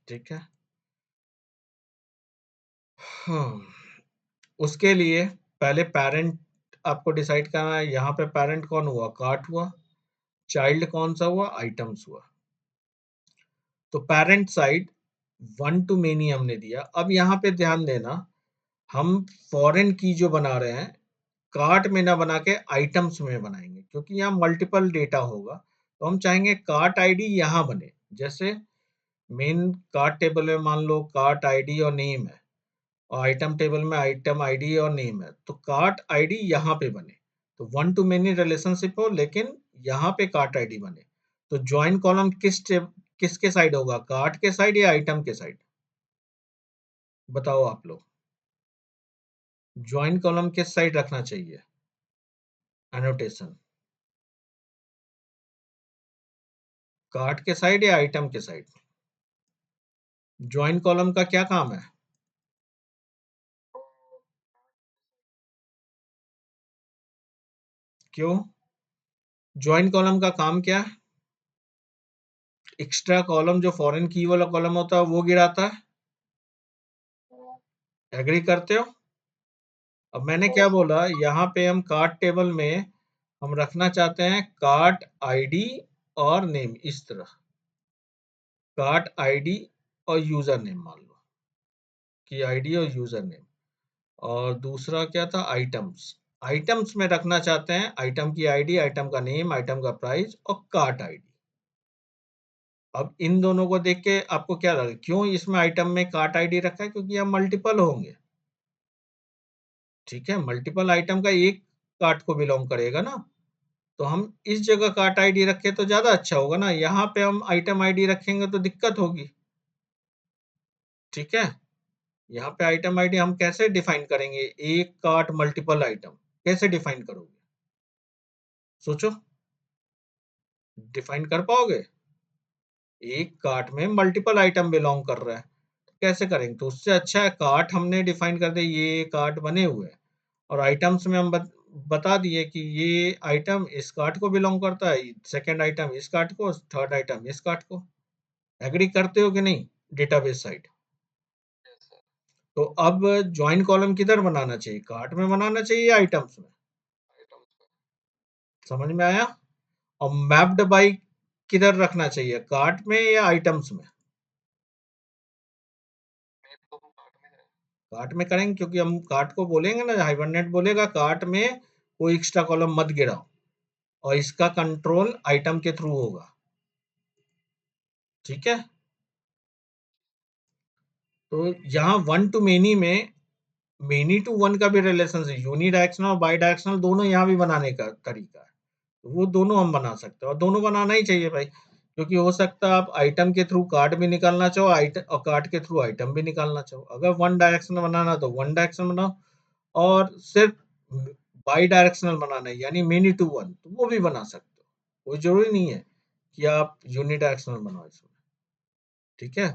ठीक है? हाँ, उसके लिए पहले पेरेंट आपको डिसाइड करना है। यहाँ पे पेरेंट कौन हुआ? कार्ट हुआ। चाइल्ड कौन सा हुआ? आइटम्स हुआ। तो parent side one to many हमने दिया। अब यहाँ पे ध्यान देना, हम फॉरेन की जो बना रहे हैं, कार्ट में ना बना के आइटम्स में बनाएंगे, क्योंकि यहाँ मल्टीपल डेटा होगा। तो हम चाहेंगे कार्ट आईडी यहाँ बने। जैसे मेन कार्ट टेबल में मान लो कार्ट आईडी और नेम है, और आइटम टेबल में आइटम आईडी और नेम है, तो कार्ट आईडी यहाँ पे बने। तो वन टू मेनी रिलेशनशिप हो, लेकिन यहाँ पे कार्ट आईडी बने। तो ज्वाइन कॉलम किसके साइड होगा? कार्ट के साइड या आइटम के साइड? बताओ आप लोग। ज्वाइन कॉलम किस साइड रखना चाहिए? एनोटेशन कार्ट के साइड या आइटम के साइड? ज्वाइन कॉलम का क्या काम है? क्यों? ज्वाइन कॉलम का काम क्या है? एक्स्ट्रा कॉलम जो फॉरेन की वाला कॉलम होता है वो गिराता है। एग्री करते हो? अब मैंने क्या बोला, यहाँ पे हम कार्ट टेबल में हम रखना चाहते हैं कार्ट आईडी और नेम। इस तरह कार्ट आईडी और यूजर नेम, मान लो कि आईडी और यूजर नेम। और दूसरा क्या था? आइटम्स। आइटम्स में रखना चाहते हैं आइटम की आईडी, आइटम का नेम, आइटम का प्राइस और कार्ट आईडी। अब इन दोनों को देख के आपको क्या लगे, क्यों इसमें आइटम में कार्ट आईडी रखा है? क्योंकि यहाँ मल्टीपल होंगे, ठीक है? मल्टीपल आइटम का एक कार्ट को बिलोंग करेगा ना, तो हम इस जगह कार्ट आईडी रखें तो ज्यादा अच्छा होगा ना। यहाँ पे हम आइटम आईडी रखेंगे तो दिक्कत होगी, ठीक है? यहाँ पे आइटम आईडी हम कैसे डिफाइन करेंगे? एक कार्ट मल्टीपल आइटम कैसे डिफाइन करोगे? सोचो, डिफाइन कर पाओगे? एक कार्ट में मल्टीपल आइटम बिलोंग कर रहा है, तो कैसे करेंगे? तो उससे अच्छा है कार्ट हमने डिफाइन कर दिया, ये कार्ट बने हुए हैं, और आइटम्स में हम बता दिए कि ये आइटम इस कार्ट को बिलोंग करता है, सेकंड आइटम इस कार्ट को, थर्ड आइटम इस कार्ट को। एग्री करते हो कि नहीं? Database side. तो अब ज्वाइन कॉलम किधर बनाना चाहिए? कार्ट में बनाना चाहिए या आइटम्स में? समझ में आया? और मैप्ड बाई किधर रखना चाहिए? कार्ट में या आइटम्स में? कार्ट में करेंगे, क्योंकि हम कार्ट को बोलेंगे ना, हाइबरनेट बोलेगा कार्ट में कोई एक्स्ट्रा कॉलम मत गिराओ, और इसका कंट्रोल आइटम के थ्रू होगा, ठीक है? तो यहाँ वन टू मेनी में मेनी टू वन का भी रिलेशन है, यूनिडायरेक्शनल और बाई डायरेक्शनल दोनों यहाँ भी बनाने का तरीका है। वो दोनों हम बना सकते हैं और दोनों बनाना ही चाहिए भाई, क्योंकि हो सकता है आप आइटम के थ्रू कार्ड भी निकालना चाहो, आइटम और कार्ड के थ्रू आइटम भी निकालना चाहो। अगर वन डायरेक्शनल बनाना तो वन डायरेक्शनल बनाओ, और सिर्फ बाई डायरेक्शनल बनाना है यानी मेनी टू वन, तो वो भी बना सकते हो। कोई जरूरी नहीं है कि आप यूनिडायरेक्शनल बनाओ इसमें। ठीक है,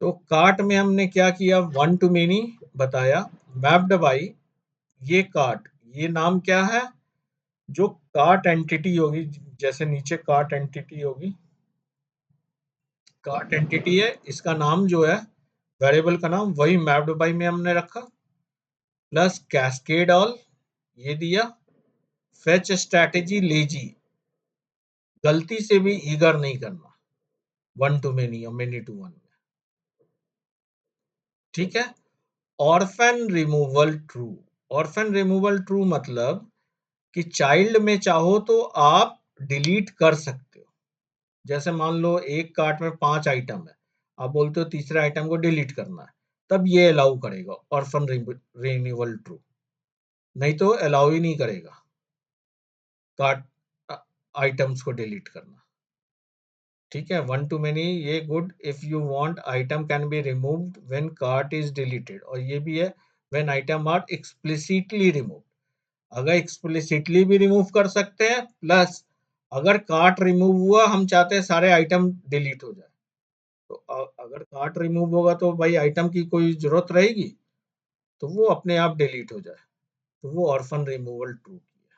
तो कार्ट में हमने क्या किया, वन टू मेनी बताया, मैप्ड बाई, ये कार्ट, ये नाम क्या है, जो कार्ट एंटिटी होगी, जैसे नीचे कार्ट एंटिटी होगी, कार्ट एंटिटी है, इसका नाम जो है वेरिएबल का नाम वही मैप्ड बाई में हमने रखा, प्लस कैस्केड ऑल ये दिया, फेच स्ट्रैटेजी लेजी, गलती से भी ईगर नहीं करना वन टू मेनी और मेनी टू वन में। ठीक है, orphan removal true, orphan removal true मतलब कि चाइल्ड में चाहो तो आप डिलीट कर सकते हो। जैसे मान लो एक कार्ट में 5 आइटम है, आप बोलते हो तीसरे आइटम को डिलीट करना है, तब ये अलाउ करेगा ऑर्फन रिन्यूअल ट्रू, नहीं तो अलाउ ही नहीं करेगा कार्ट आइटम्स को डिलीट करना। ठीक है, वन टू मेनी ये good, if you want item can be removed when cart is deleted, और ये भी है when item are explicitly removed, अगर एक्सप्लिसिटली भी रिमूव कर सकते हैं, प्लस अगर कार्ट रिमूव हुआ, हम चाहते हैं सारे आइटम डिलीट हो जाए, तो अगर कार्ट रिमूव होगा तो भाई आइटम की कोई जरूरत रहेगी, तो वो अपने आप डिलीट हो जाए, तो वो ऑर्फन रिमूवल ट्रू की है।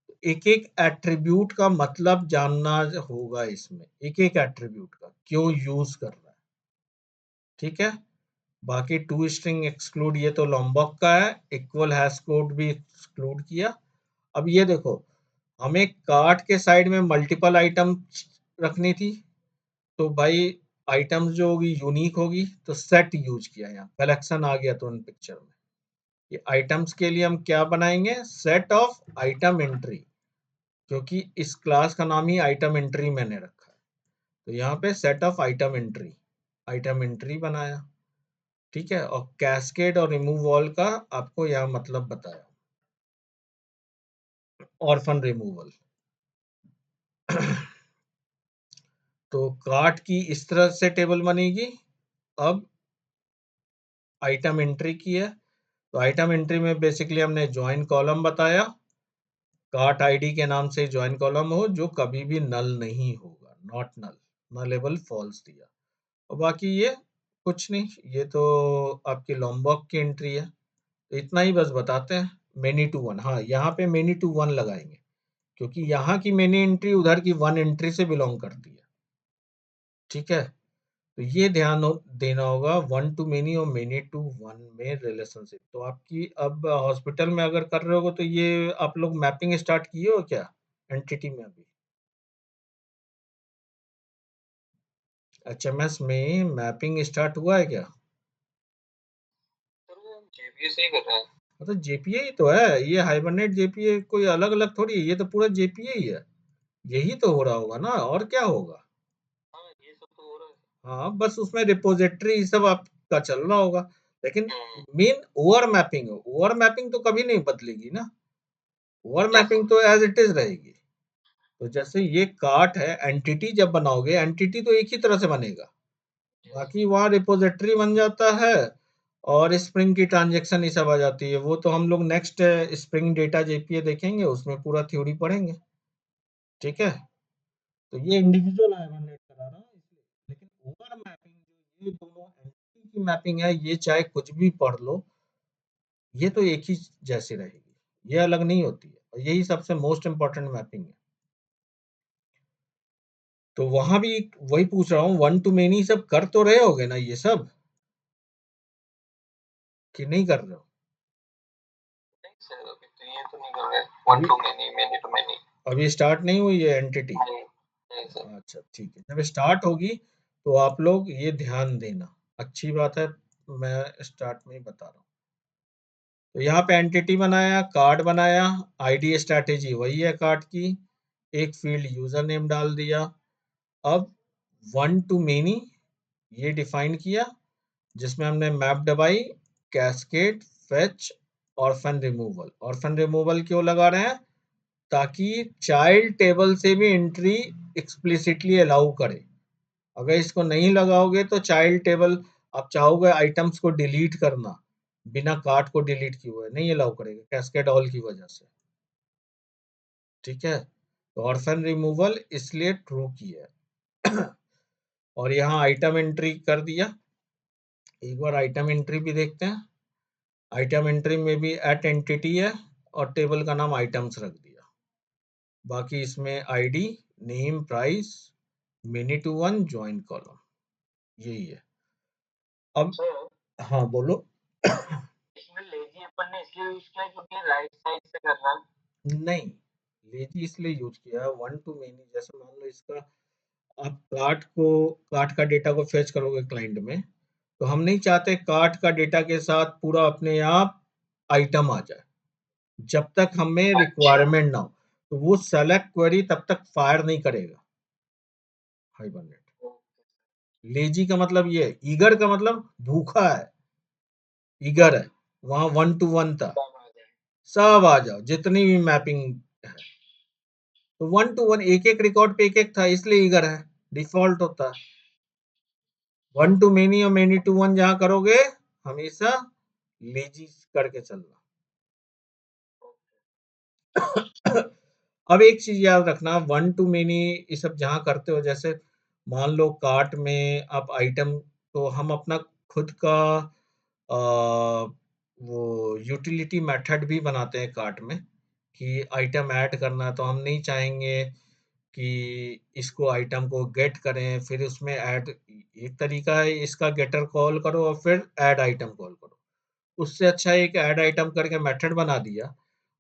तो एक एक एट्रीब्यूट का मतलब जानना होगा इसमें, एक एक एट्रीब्यूट का क्यों यूज कर रहा है। ठीक है, बाकी टू स्ट्रिंग एक्सक्लूड ये तो लॉम्बॉक का है, इक्वल हैश कोड भी एक्सक्लूड किया। अब ये देखो, हमें कार्ट के साइड में मल्टीपल आइटम रखनी थी, तो भाई आइटम्स जो होगी यूनिक होगी, तो सेट यूज किया, यहाँ कलेक्शन आ गया तो उन पिक्चर में। ये आइटम्स के लिए हम क्या बनाएंगे, सेट ऑफ आइटम एंट्री, क्योंकि इस क्लास का नाम ही आइटम एंट्री मैंने रखा है, तो यहाँ पे सेट ऑफ आइटम एंट्री बनाया। ठीक है, और कैस्केड और रिमूव ऑल का आपको यहाँ मतलब बताया, ऑर्फन रिमूवल। तो कार्ट की इस तरह से टेबल बनेगी। अब आइटम एंट्री की है, तो आइटम एंट्री में बेसिकली हमने ज्वाइन कॉलम बताया, कार्ट आईडी के नाम से ज्वाइन कॉलम हो जो कभी भी नल नहीं होगा, नॉट नल, नलेबल फॉल्स दिया। और बाकी ये कुछ नहीं, ये तो आपकी लॉम्बॉक की एंट्री है, तो इतना ही बस बताते हैं। मेनी टू वन, हाँ यहाँ पे मेनी टू वन लगाएंगे, क्योंकि यहाँ की मेनी एंट्री उधर की वन एंट्री से बिलोंग करती है। ठीक है, तो ये ध्यान देना होगा वन टू मेनी और मेनी टू वन में रिलेशनशिप। तो आपकी अब हॉस्पिटल में अगर कर रहे हो तो ये आप लोग मैपिंग स्टार्ट किए हो क्या एंटिटी में अभी? एचएमएस में मैपिंग स्टार्ट हुआ है क्या? सर वो जेबीए से ही कर रहे हैं। मतलब जेपीए ही तो है ये, हाइबरनेट जेपीए कोई अलग अलग थोड़ी है, ये तो पूरा जेपीए ही है, यही तो हो रहा होगा ना, और क्या होगा। हाँ ये सब तो हो रहा है। हाँ, बस उसमें रिपोजिटरी सब आपका चल रहा होगा, लेकिन हम्म। मेन ओवर मैपिंग है, ओवर मैपिंग तो कभी नहीं बदलेगी ना, ओवर यस मैपिंग तो एज इट इज रहेगी। तो जैसे ये कार्ट है, एंटिटी जब बनाओगे एंटिटी तो एक ही तरह से बनेगा, यस। बाकी वहाँ रिपोजिटरी बन जाता है, और स्प्रिंग की ट्रांजेक्शन ये सब आ जाती है, वो तो हम लोग नेक्स्ट स्प्रिंग डेटा जेपीए देखेंगे, उसमें पूरा थ्योरी पढ़ेंगे। ठीक है, तो ये इंडिविजुअल हाइबरनेट करा रहा हूँ इसलिए, लेकिन ओवर मैपिंग जो ये दोनों एंटिटी की मैपिंग है, ये चाहे कुछ भी पढ़ लो, ये तो एक ही जैसी रहेगी, ये अलग नहीं होती है, और यही सबसे मोस्ट इंपॉर्टेंट मैपिंग है। तो वहां भी वही पूछ रहा हूँ, वन टू मेनी सब कर तो रहे होगे ना ये सब, कि नहीं कर रहे हो? नहीं सर अभी तो ये तो नहीं कर रहे, वन अभी to many many to many. अभी स्टार्ट नहीं हुई है एंटिटी? नहीं नहीं सर। अच्छा ठीक है, जब स्टार्ट होगी तो आप लोग ये ध्यान देना, अच्छी बात है, मैं स्टार्ट में ही बता रहा हूँ। तो यहाँ पे एंटिटी बनाया, कार्ड बनाया, आईडी स्ट्रैटेजी वही है कार्ड की, एक फील्ड यूजर नेम डाल दिया। अब वन टू मेनी ये डिफाइन किया, जिसमें हमने मैप दबाई, cascade, fetch, orphan removal. Orphan removal क्यों लगा रहे हैं? ताकि चाइल्ड टेबल से भी एंट्री एक्सप्लिसिटली अलाउ करे। अगर इसको नहीं लगाओगे तो चाइल्ड टेबल, आप चाहोगे आइटम्स को डिलीट करना, बिना कार्ट को डिलीट किए हुए नहीं अलाउ करेगा, कैस्केड ऑल की वजह से। ठीक है, तो ऑर्फन रिमूवल इसलिए ट्रू की है। और यहाँ आइटम एंट्री कर दिया। एक बार आइटम एंट्री भी देखते हैं। आइटम एंट्री में भी एट एंटिटी है और टेबल का नाम आइटम्स रख दिया। बाकी इसमें ID, name, price, mini to one, join column, यही है। अब सर, हाँ बोलो। इसमें लेजी अपन ने इसलिए यूज किया क्योंकि राइट साइड से कर रहा है। नहीं, लेजी इसलिए यूज किया है वन टू मेनी। जैसे मान लो इसका, आप कार्ट का डेटा को फेच करोगे क्लाइंट में, तो हम नहीं चाहते कार्ट का डेटा के साथ पूरा अपने आप आइटम आ जाए, जब तक हमें अच्छा। रिक्वायरमेंट ना हो। तो वो सेलेक्ट क्वेरी तब तक फायर नहीं करेगा हाइबरनेट। ओके, लेजी का मतलब ये है, ईगर का मतलब भूखा है, ईगर है। वहां वन टू वन था, सब आ जाए। सब आ जाओ जितनी भी मैपिंग है। तो वन टू वन, एक एक रिकॉर्ड पे एक एक था, इसलिए ईगर है, डिफॉल्ट होता है। वन टू मेनी और मेनी टू वन जहां करोगे, हमेशा लेजी करके चलना। अब एक चीज याद रखना, वन टू मेनी ये सब जहां करते हो, जैसे मान लो कार्ट में आप आइटम, तो हम अपना खुद का आ, वो यूटिलिटी मेथड भी बनाते हैं कार्ट में, कि आइटम ऐड करना है तो हम नहीं चाहेंगे कि इसको आइटम को गेट करें फिर उसमें ऐड। एक तरीका है, इसका गेटर कॉल करो और फिर ऐड आइटम कॉल करो। उससे अच्छा एक ऐड आइटम करके मेथड बना दिया।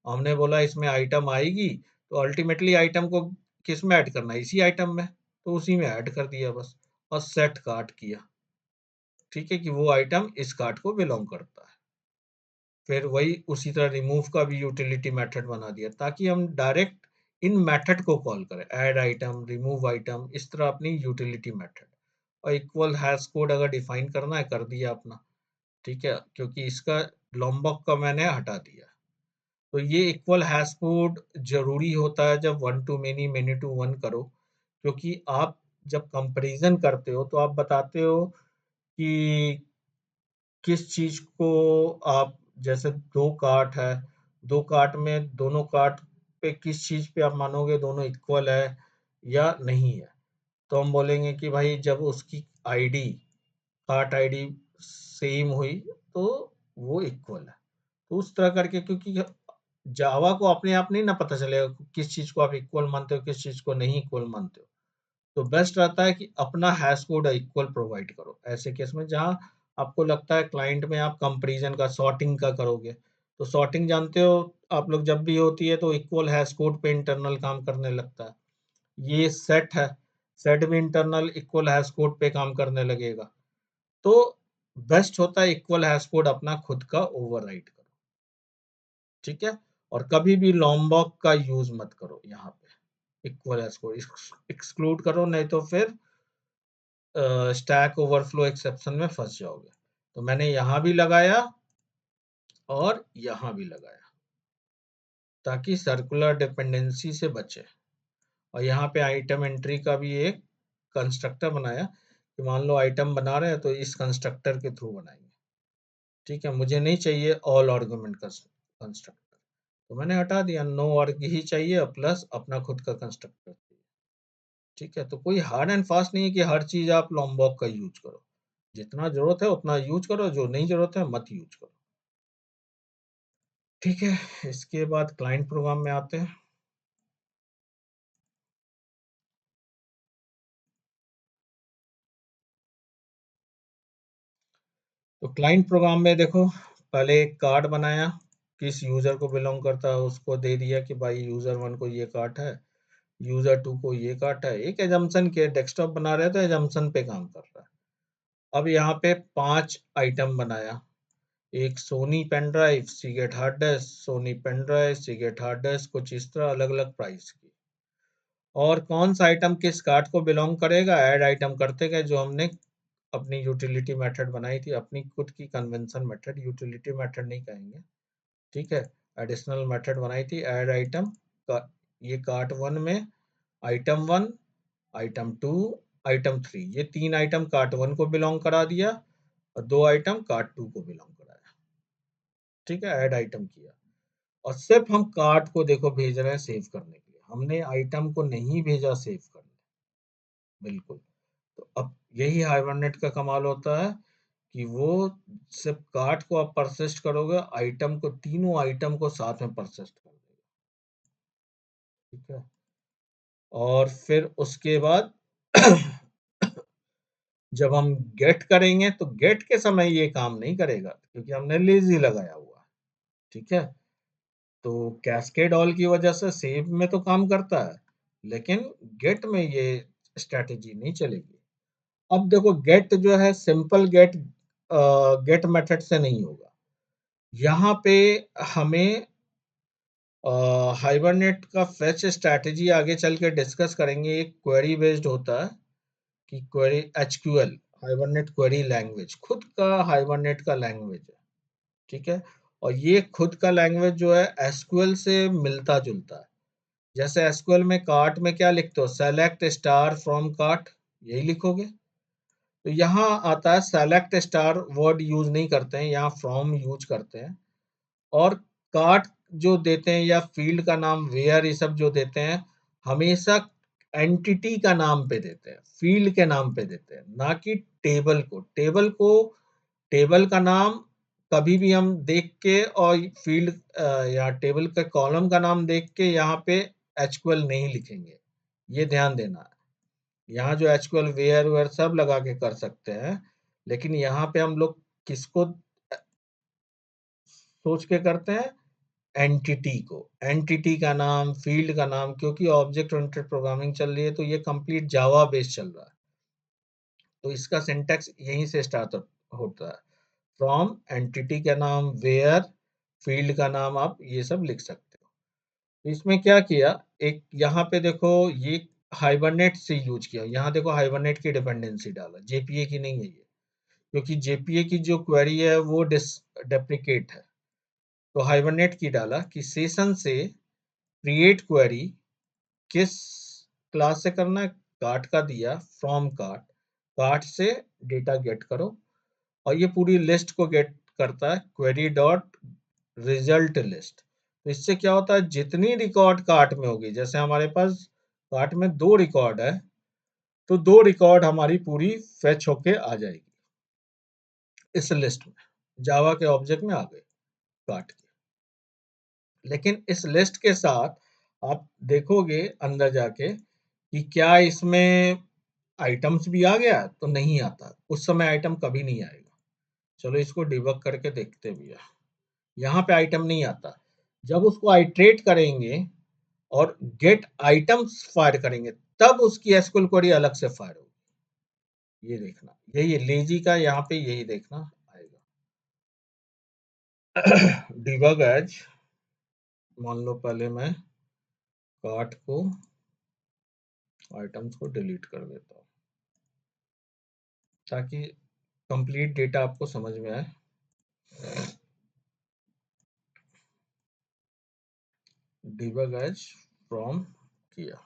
हमने बोला इसमें आइटम आएगी, तो अल्टीमेटली आइटम को किस में ऐड करना है, इसी आइटम में, तो उसी में ऐड कर दिया बस, और सेट कार्ट किया। ठीक है, कि वो आइटम इस कार्ट को बिलोंग करता है। फिर वही उसी तरह रिमूव का भी यूटिलिटी मेथड बना दिया, ताकि हम डायरेक्ट इन मेथड को कॉल करें, ऐड आइटम, रिमूव आइटम, इस तरह अपनी यूटिलिटी मेथड। और इक्वल हैश कोड अगर डिफाइन करना है, कर दिया अपना। ठीक है, क्योंकि इसका लॉम्बॉक का मैंने हटा दिया। तो ये इक्वल हैश कोड जरूरी होता है जब one to many, many to one करो, क्योंकि आप जब कंपैरिजन करते हो तो आप बताते हो कि किस चीज को आप, जैसे दो कार्ट है, दो कार्ट में दोनों कार्ट पे किस चीज पे आप मानोगे दोनों इक्वल है या नहीं है। तो हम बोलेंगे कि भाई जब उसकी आईडी, कार्ट आईडी सेम हुई तो वो इक्वल है। तो उस तरह करके, क्योंकि जावा को अपने आप नहीं ना पता चलेगा किस चीज को आप इक्वल मानते हो, किस चीज को नहीं इक्वल मानते हो। तो बेस्ट रहता है कि अपना हैश कोड इक्वल प्रोवाइड करो ऐसे केस में, जहां आपको लगता है क्लाइंट में आप कंपैरिजन का, सॉर्टिंग का करोगे। तो सॉर्टिंग जानते हो आप लोग, जब भी होती है तो इक्वल हैश कोड पे इंटरनल काम करने लगता है। ये सेट है, सेट भी इंटरनल इक्वल हैश कोड पे काम करने लगेगा। तो बेस्ट होता है इक्वल हैश कोड अपना खुद का ओवरराइट करो। ठीक है, और कभी भी लॉम्बॉक का यूज मत करो यहाँ पे, इक्वल हैश कोड एक्सक्लूड करो, नहीं तो फिर स्टैक ओवरफ्लो एक्सेप्शन में फंस जाओगे। तो मैंने यहाँ भी लगाया और यहाँ भी लगाया, ताकि सर्कुलर डिपेंडेंसी से बचे। और यहाँ पे आइटम एंट्री का भी एक कंस्ट्रक्टर बनाया, कि मान लो आइटम बना रहे हैं तो इस कंस्ट्रक्टर के थ्रू बनाएंगे। ठीक है, मुझे नहीं चाहिए ऑल आर्गुमेंट का कंस्ट्रक्टर, तो मैंने हटा दिया, नो आर्ग ही चाहिए प्लस अपना खुद का कंस्ट्रक्टर चाहिए। ठीक है, तो कोई हार्ड एंड फास्ट नहीं है कि हर चीज आप लॉम्बॉक का यूज करो। जितना जरूरत है उतना यूज करो, जो नहीं जरूरत है मत यूज करो। ठीक है, इसके बाद क्लाइंट प्रोग्राम में आते हैं। तो क्लाइंट प्रोग्राम में देखो, पहले एक कार्ड बनाया, किस यूजर को बिलोंग करता है उसको दे दिया कि भाई यूजर वन को ये कार्ड है, यूजर टू को ये कार्ड है। एक एजम्पशन के डेस्कटॉप बना रहे, तो एजम्पशन पे काम कर रहा है। अब यहाँ पे 5 आइटम बनाया, एक Sony pen drive, Seagate hard disk, Sony pen drive, Seagate hard disk, कुछ इस तरह अलग अलग प्राइस की। और कौन सा आइटम किस कार्ड को बिलोंग करेगा, ऐड आइटम करते गए जो हमने अपनी यूटिलिटी मेथड बनाई थी, अपनी खुद की कन्वेंशन मेथड, यूटिलिटी मेथड नहीं कहेंगे, ठीक है। एडिशनल मेथड बनाई थी ऐड आइटम का, ये कार्ट 1 में आइटम 1, आइटम 2, आइटम 3, ये 3 आइटम कार्ट 1 को बिलोंग करा दिया और 2 आइटम कार्ट 2 को बिलोंग कराया, ठीक है, ऐड आइटम किया। और सिर्फ हम कार्ट को देखो भेज रहे हैं सेव करने के लिए, हमने आइटम को नहीं भेजा सेव करने, बिल्कुल। तो अब यही हाइबरनेट का कमाल होता है कि वो सिर्फ कार्ट को आप परसिस्ट करोगे, आइटम को, तीनों आइटम को साथ में परसिस्ट कर देगा, ठीक है। और फिर उसके बाद जब हम गेट करेंगे तो गेट के समय ये काम नहीं करेगा क्योंकि हमने लेजी लगाया हुआ है, ठीक है। तो कैस्केड ऑल की वजह से सेव में तो काम करता है, लेकिन गेट में ये स्ट्रैटेजी नहीं चलेगी। अब देखो गेट जो है सिंपल गेट, गेट मेथड से नहीं होगा। यहाँ पे हमें हाइबरनेट का फेच स्ट्रैटेजी आगे चल के डिस्कस करेंगे। एक क्वेरी बेस्ड होता है कि क्वेरी एचक्यूएल, हाइबरनेट क्वेरी लैंग्वेज, खुद का हाइबरनेट का लैंग्वेज है, ठीक है। और ये खुद का लैंग्वेज जो है एसक्यूएल से मिलता जुलता है। जैसे एसक्यूएल में कार्ट में क्या लिखते हो, सेलेक्ट स्टार फ्रॉम कार्ट, यही लिखोगे। तो यहाँ आता है सेलेक्ट स्टार वर्ड यूज नहीं करते हैं, यहाँ फ्रॉम यूज करते हैं। और कार्ट जो देते हैं या फील्ड का नाम वेयर, ये सब जो देते हैं हमेशा एंटिटी का नाम पे देते हैं, फील्ड के नाम पे देते हैं, ना कि टेबल को। टेबल का नाम कभी भी हम देख के और फील्ड या टेबल के कॉलम का नाम देख के यहाँ पे एचक्यूएल नहीं लिखेंगे, ये ध्यान देना है। यहाँ जो एचक्यूएल वेयर वेयर सब लगा के कर सकते हैं, लेकिन यहाँ पे हम लोग किसको सोच के करते हैं, एंटिटी को, एंटिटी का नाम, फील्ड का नाम, क्योंकि ऑब्जेक्ट ओरिएंटेड प्रोग्रामिंग चल रही है तो ये कंप्लीट जावा बेस्ड चल रहा है। तो इसका सिंटैक्स यहीं से स्टार्ट होता है, फ्रॉम, एंटिटी का नाम वेयर, फील्ड का नाम आप ये सब लिख सकते हो। तो इसमें क्या किया, एक यहाँ पे देखो ये हाइबरनेट से यूज किया, यहाँ देखो हाइबरनेट की डिपेंडेंसी डाला, जेपीए की नहीं है ये, क्योंकि जेपीए की जो क्वेरी है वो डेप्रिकेट है। तो हाइबरनेट की डाला कि सेशन से क्रिएट क्वेरी किस क्लास से करना है, कार्ट का दिया, फ्रॉम कार्ट, कार्ट से डेटा गेट करो। और ये पूरी लिस्ट को गेट करता है, क्वेरी डॉट रिजल्ट लिस्ट। तो इससे क्या होता है, जितनी रिकॉर्ड कार्ट में होगी, जैसे हमारे पास कार्ट में 2 रिकॉर्ड है, तो 2 रिकॉर्ड हमारी पूरी फेच होके आ जाएगी इस लिस्ट में, जावा के ऑब्जेक्ट में आ गए कार्ट के। लेकिन इस लिस्ट के साथ आप देखोगे अंदर जाके कि क्या इसमें आइटम्स भी आ गया, तो नहीं आता, उस समय आइटम कभी नहीं आएगा। चलो इसको डिबग करके देखते भी है। यहाँ पे आइटम नहीं आता, जब उसको आइट्रेट करेंगे और गेट आइटम्स फायर करेंगे तब उसकी एसक्यूएल क्वेरी अलग से फायर होगी, ये देखना, यही लेजी का यहाँ पे यही देखना आएगा। डिबग एज, मान लो पहले मैं कार्ट को, आइटम्स को डिलीट कर देता हूँ ताकि कंप्लीट डेटा आपको समझ में आए। डिबग एज फ्रॉम किया,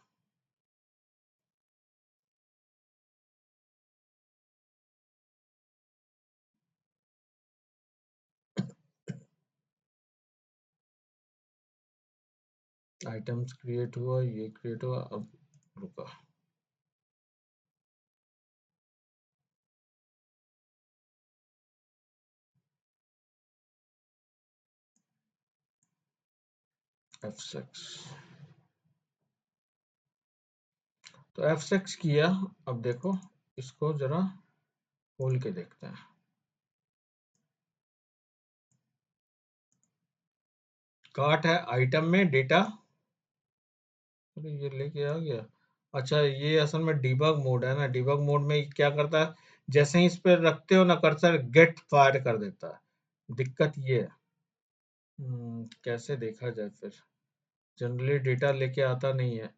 आइटम्स क्रिएट हुआ, ये क्रिएट हुआ, अब रुका, F6, तो F6 किया। अब देखो इसको जरा खोल के देखते हैं। कार्ट है, आइटम में डेटा, अरे ये लेके आ गया। अच्छा ये असल में डिबग मोड है ना, डिबग मोड में क्या करता है, जैसे ही इस पे रखते हो ना कर्सर, गेट फायर कर देता है। दिक्कत ये है, कैसे देखा जाए फिर, जनरली डेटा लेके आता नहीं है।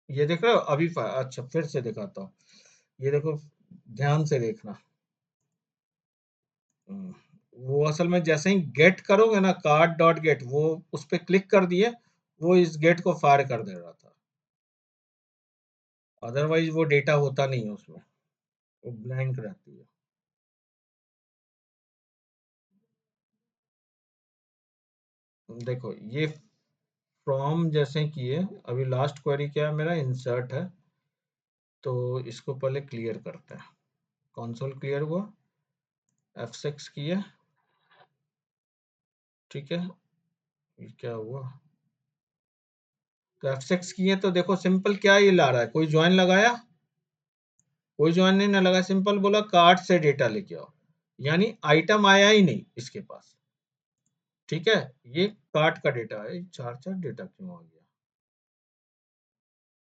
ये देख रहे हो अभी अच्छा फिर से दिखाता हूँ। ये देखो, ध्यान से देखना। वो असल में जैसे ही गेट करोगे ना, कार्ड डॉट गेट, वो उस पे क्लिक कर दिए, वो इस गेट को फायर कर दे रहा था। अदरवाइज वो डेटा होता नहीं है उसमें, वो ब्लैंक रहती है। देखो ये फ्रॉम जैसे किए, अभी लास्ट क्वेरी क्या है मेरा, इंसर्ट है, तो इसको पहले क्लियर करते हैं। कंसोल क्लियर हुआ, F6 किया, ठीक है, ये क्या हुआ, तो F6 किए तो देखो सिंपल क्या ये ला रहा है, कोई ज्वाइन लगाया, कोई ज्वाइन नहीं ना लगा, सिंपल बोला कार्ट से डेटा लेके आओ, यानी आइटम आया ही नहीं इसके पास, ठीक है, ये कार्ट का डेटा है, चार चार डेटा क्यों आ गया।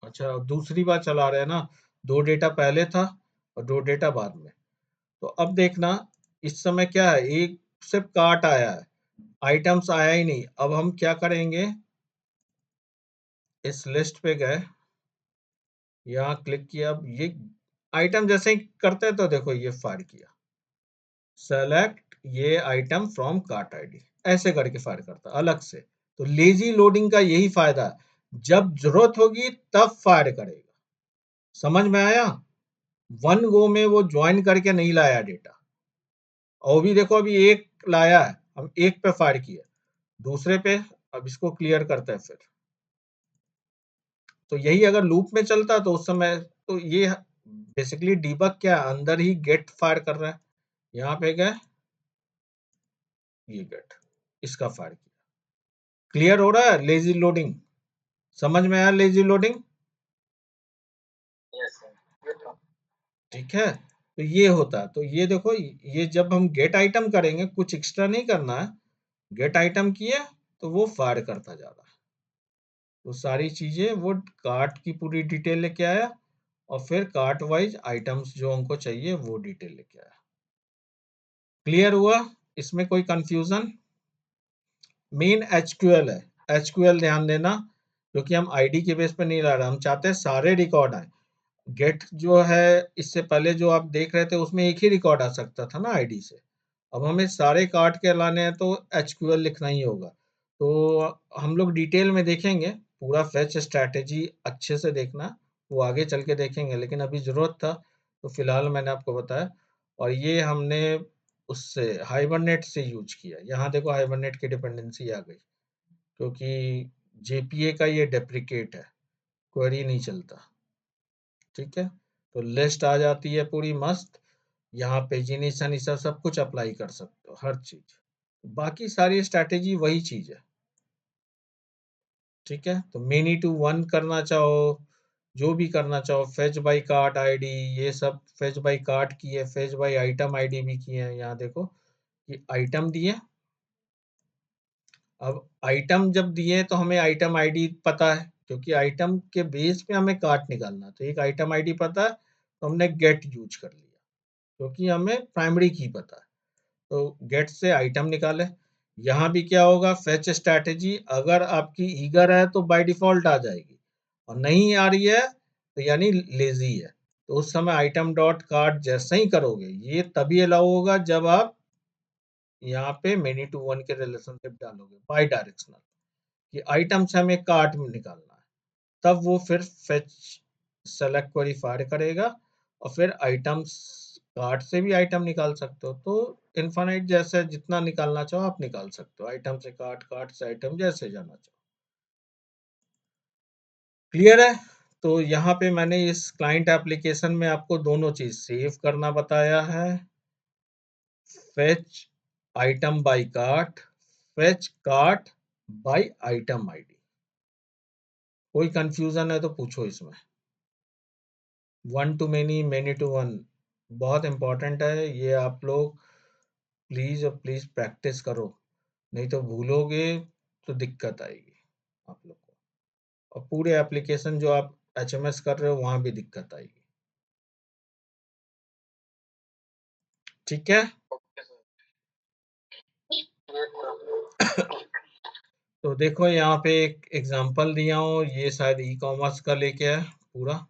अच्छा, दूसरी बार चला रहे हैं ना, दो डेटा पहले था और दो डेटा बाद में, तो अब देखना, इस समय क्या है, एक सिर्फ कार्ट आया है, आइटम्स आया ही नहीं। अब हम क्या करेंगे, इस लिस्ट पे गए, यहाँ क्लिक किया, अब ये आइटम जैसे ही करते हैं तो देखो ये फायर किया, सेलेक्ट ये आइटम फ्रॉम कार्ट आईडी, ऐसे करके फायर करता है अलग से। तो लेजी लोडिंग का यही फायदा है, जब जरूरत होगी तब फायर करेगा। समझ में आया, वन गो में वो ज्वाइन करके नहीं लाया डेटा, और भी देखो अभी एक लाया है, हम एक पे फायर किया, दूसरे पे, अब इसको क्लियर करते हैं फिर। तो यही अगर लूप में चलता तो उस समय, तो ये बेसिकली डीबग क्या है, अंदर ही गेट फायर कर रहा है, यहाँ पे गए, ये गेट, इसका फायर किया। क्लियर हो रहा है लेजी लोडिंग, समझ में आया लेजी लोडिंग, यस सर। ठीक है, तो ये होता है। तो ये देखो, ये जब हम गेट आइटम करेंगे, कुछ एक्स्ट्रा नहीं करना है, गेट आइटम किए तो वो फायर करता जा रहा है, तो सारी चीजें वो कार्ट की पूरी डिटेल लेके आया, और फिर कार्ट वाइज आइटम्स जो हमको चाहिए वो डिटेल लेके आया। क्लियर हुआ, इसमें कोई कंफ्यूजन। मेन एचक्यूएल है, एचक्यूएल ध्यान देना, क्योंकि हम आईडी के बेस पे नहीं ला रहे, हम चाहते हैं सारे रिकॉर्ड आए। गेट जो है, इससे पहले जो आप देख रहे थे उसमें एक ही रिकॉर्ड आ सकता था ना आईडी से, अब हमें सारे काट के लाने हैं तो एचक्यूएल लिखना ही होगा। तो हम लोग डिटेल में देखेंगे, पूरा फेच स्ट्रैटेजी अच्छे से देखना, वो आगे चल के देखेंगे, लेकिन अभी जरूरत था तो फिलहाल मैंने आपको बताया। और ये हमने उससे हाइबरनेट से यूज किया, यहाँ देखो हाइबरनेट की डिपेंडेंसी आ गई, क्योंकि जेपीए का ये डेप्रिकेट है, क्वेरी नहीं चलता, ठीक है, तो लिस्ट आ जाती है पूरी मस्त, यहाँ पेजिनेशन ये सब सब कुछ अप्लाई कर सकते हो, हर चीज, बाकी सारी स्ट्रैटेजी वही चीज है, ठीक है। तो मेनी टू वन करना चाहो, जो भी करना चाहो, फेच बाय कार्ट आईडी, ये सब फेच बाय कार्ट की है, फेच बाय आइटम आईडी भी की है, यहाँ देखो कि आइटम दिए, अब आइटम जब दिए तो हमें आइटम आईडी पता है, क्योंकि आइटम के बेस पे हमें कार्ट निकालना, तो एक आइटम आईडी पता है, तो हमने गेट यूज कर लिया, क्योंकि हमें प्राइमरी की पता है, तो गेट से आइटम निकाले। यहाँ भी क्या होगा, फेच स्ट्रैटेजी, अगर आपकी ईगर है तो बाय डिफॉल्ट आ जाएगी, और नहीं आ रही है तो यानी लेजी है, तो उस समय आइटम डॉट कार्ट जैसे ही करोगे, ये तभी अलाउ होगा जब आप यहाँ पे मेनी टू वन के रिलेशनशिप डालोगे बाय डायरेक्शनल, कि आइटम से हमें कार्ट में निकालना है, तब वो फिर फेच सेलेक्ट क्वेरी फायर करेगा, और फिर आइटम्स, कार्ट से भी आइटम निकाल सकते हो, तो इनफाइनाइट जैसे जितना निकालना चाहो आप निकाल सकते हो, आइटम से कार्ट, कार्ट से आइटम, जैसे जाना चाहो। क्लियर है, तो यहाँ पे मैंने इस क्लाइंट एप्लीकेशन में आपको दोनों चीज सेव करना बताया है, fetch item by cart, fetch cart by item ID. कोई कंफ्यूजन है तो पूछो इसमें। One to many, many to one, बहुत इंपॉर्टेंट है ये, आप लोग प्लीज और प्लीज प्रैक्टिस करो, नहीं तो भूलोगे तो दिक्कत आएगी आप लोग को, और पूरे एप्लीकेशन जो आप एचएमएस कर रहे हो वहां भी दिक्कत आएगी, ठीक है। Okay sir. Yes sir. तो देखो यहाँ पे एक एग्जांपल दिया हूँ, ये शायद ई कॉमर्स का लेके है पूरा,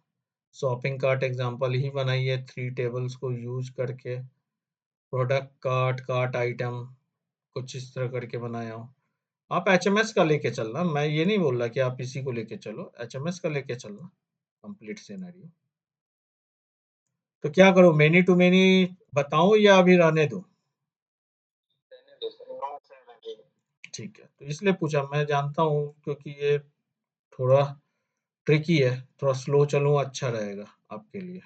शॉपिंग कार्ट एग्ज़ाम्पल ही बनाइए 3 टेबल्स को यूज़ करके, प्रोडक्ट कार्ट, कार्ट आइटम कुछ इस तरह करके बनाया हो। आप एचएमएस का लेके चलना, मैं ये नहीं बोल रहा कि आप इसी को लेके चलो, एचएमएस का लेके चलना, कंप्लीट सिनेरियो। तो क्या करूँ मेनी टू मेनी बताऊँ या अभी रहने दूँ? रहने दो सर, नो सर रहने दो। ठीक है, तो इसलिए पूछा मैं जानता हूँ क्योंकि ये थोड़ा ट्रिकी है, थोड़ा स्लो चलूँ अच्छा रहेगा आपके लिए।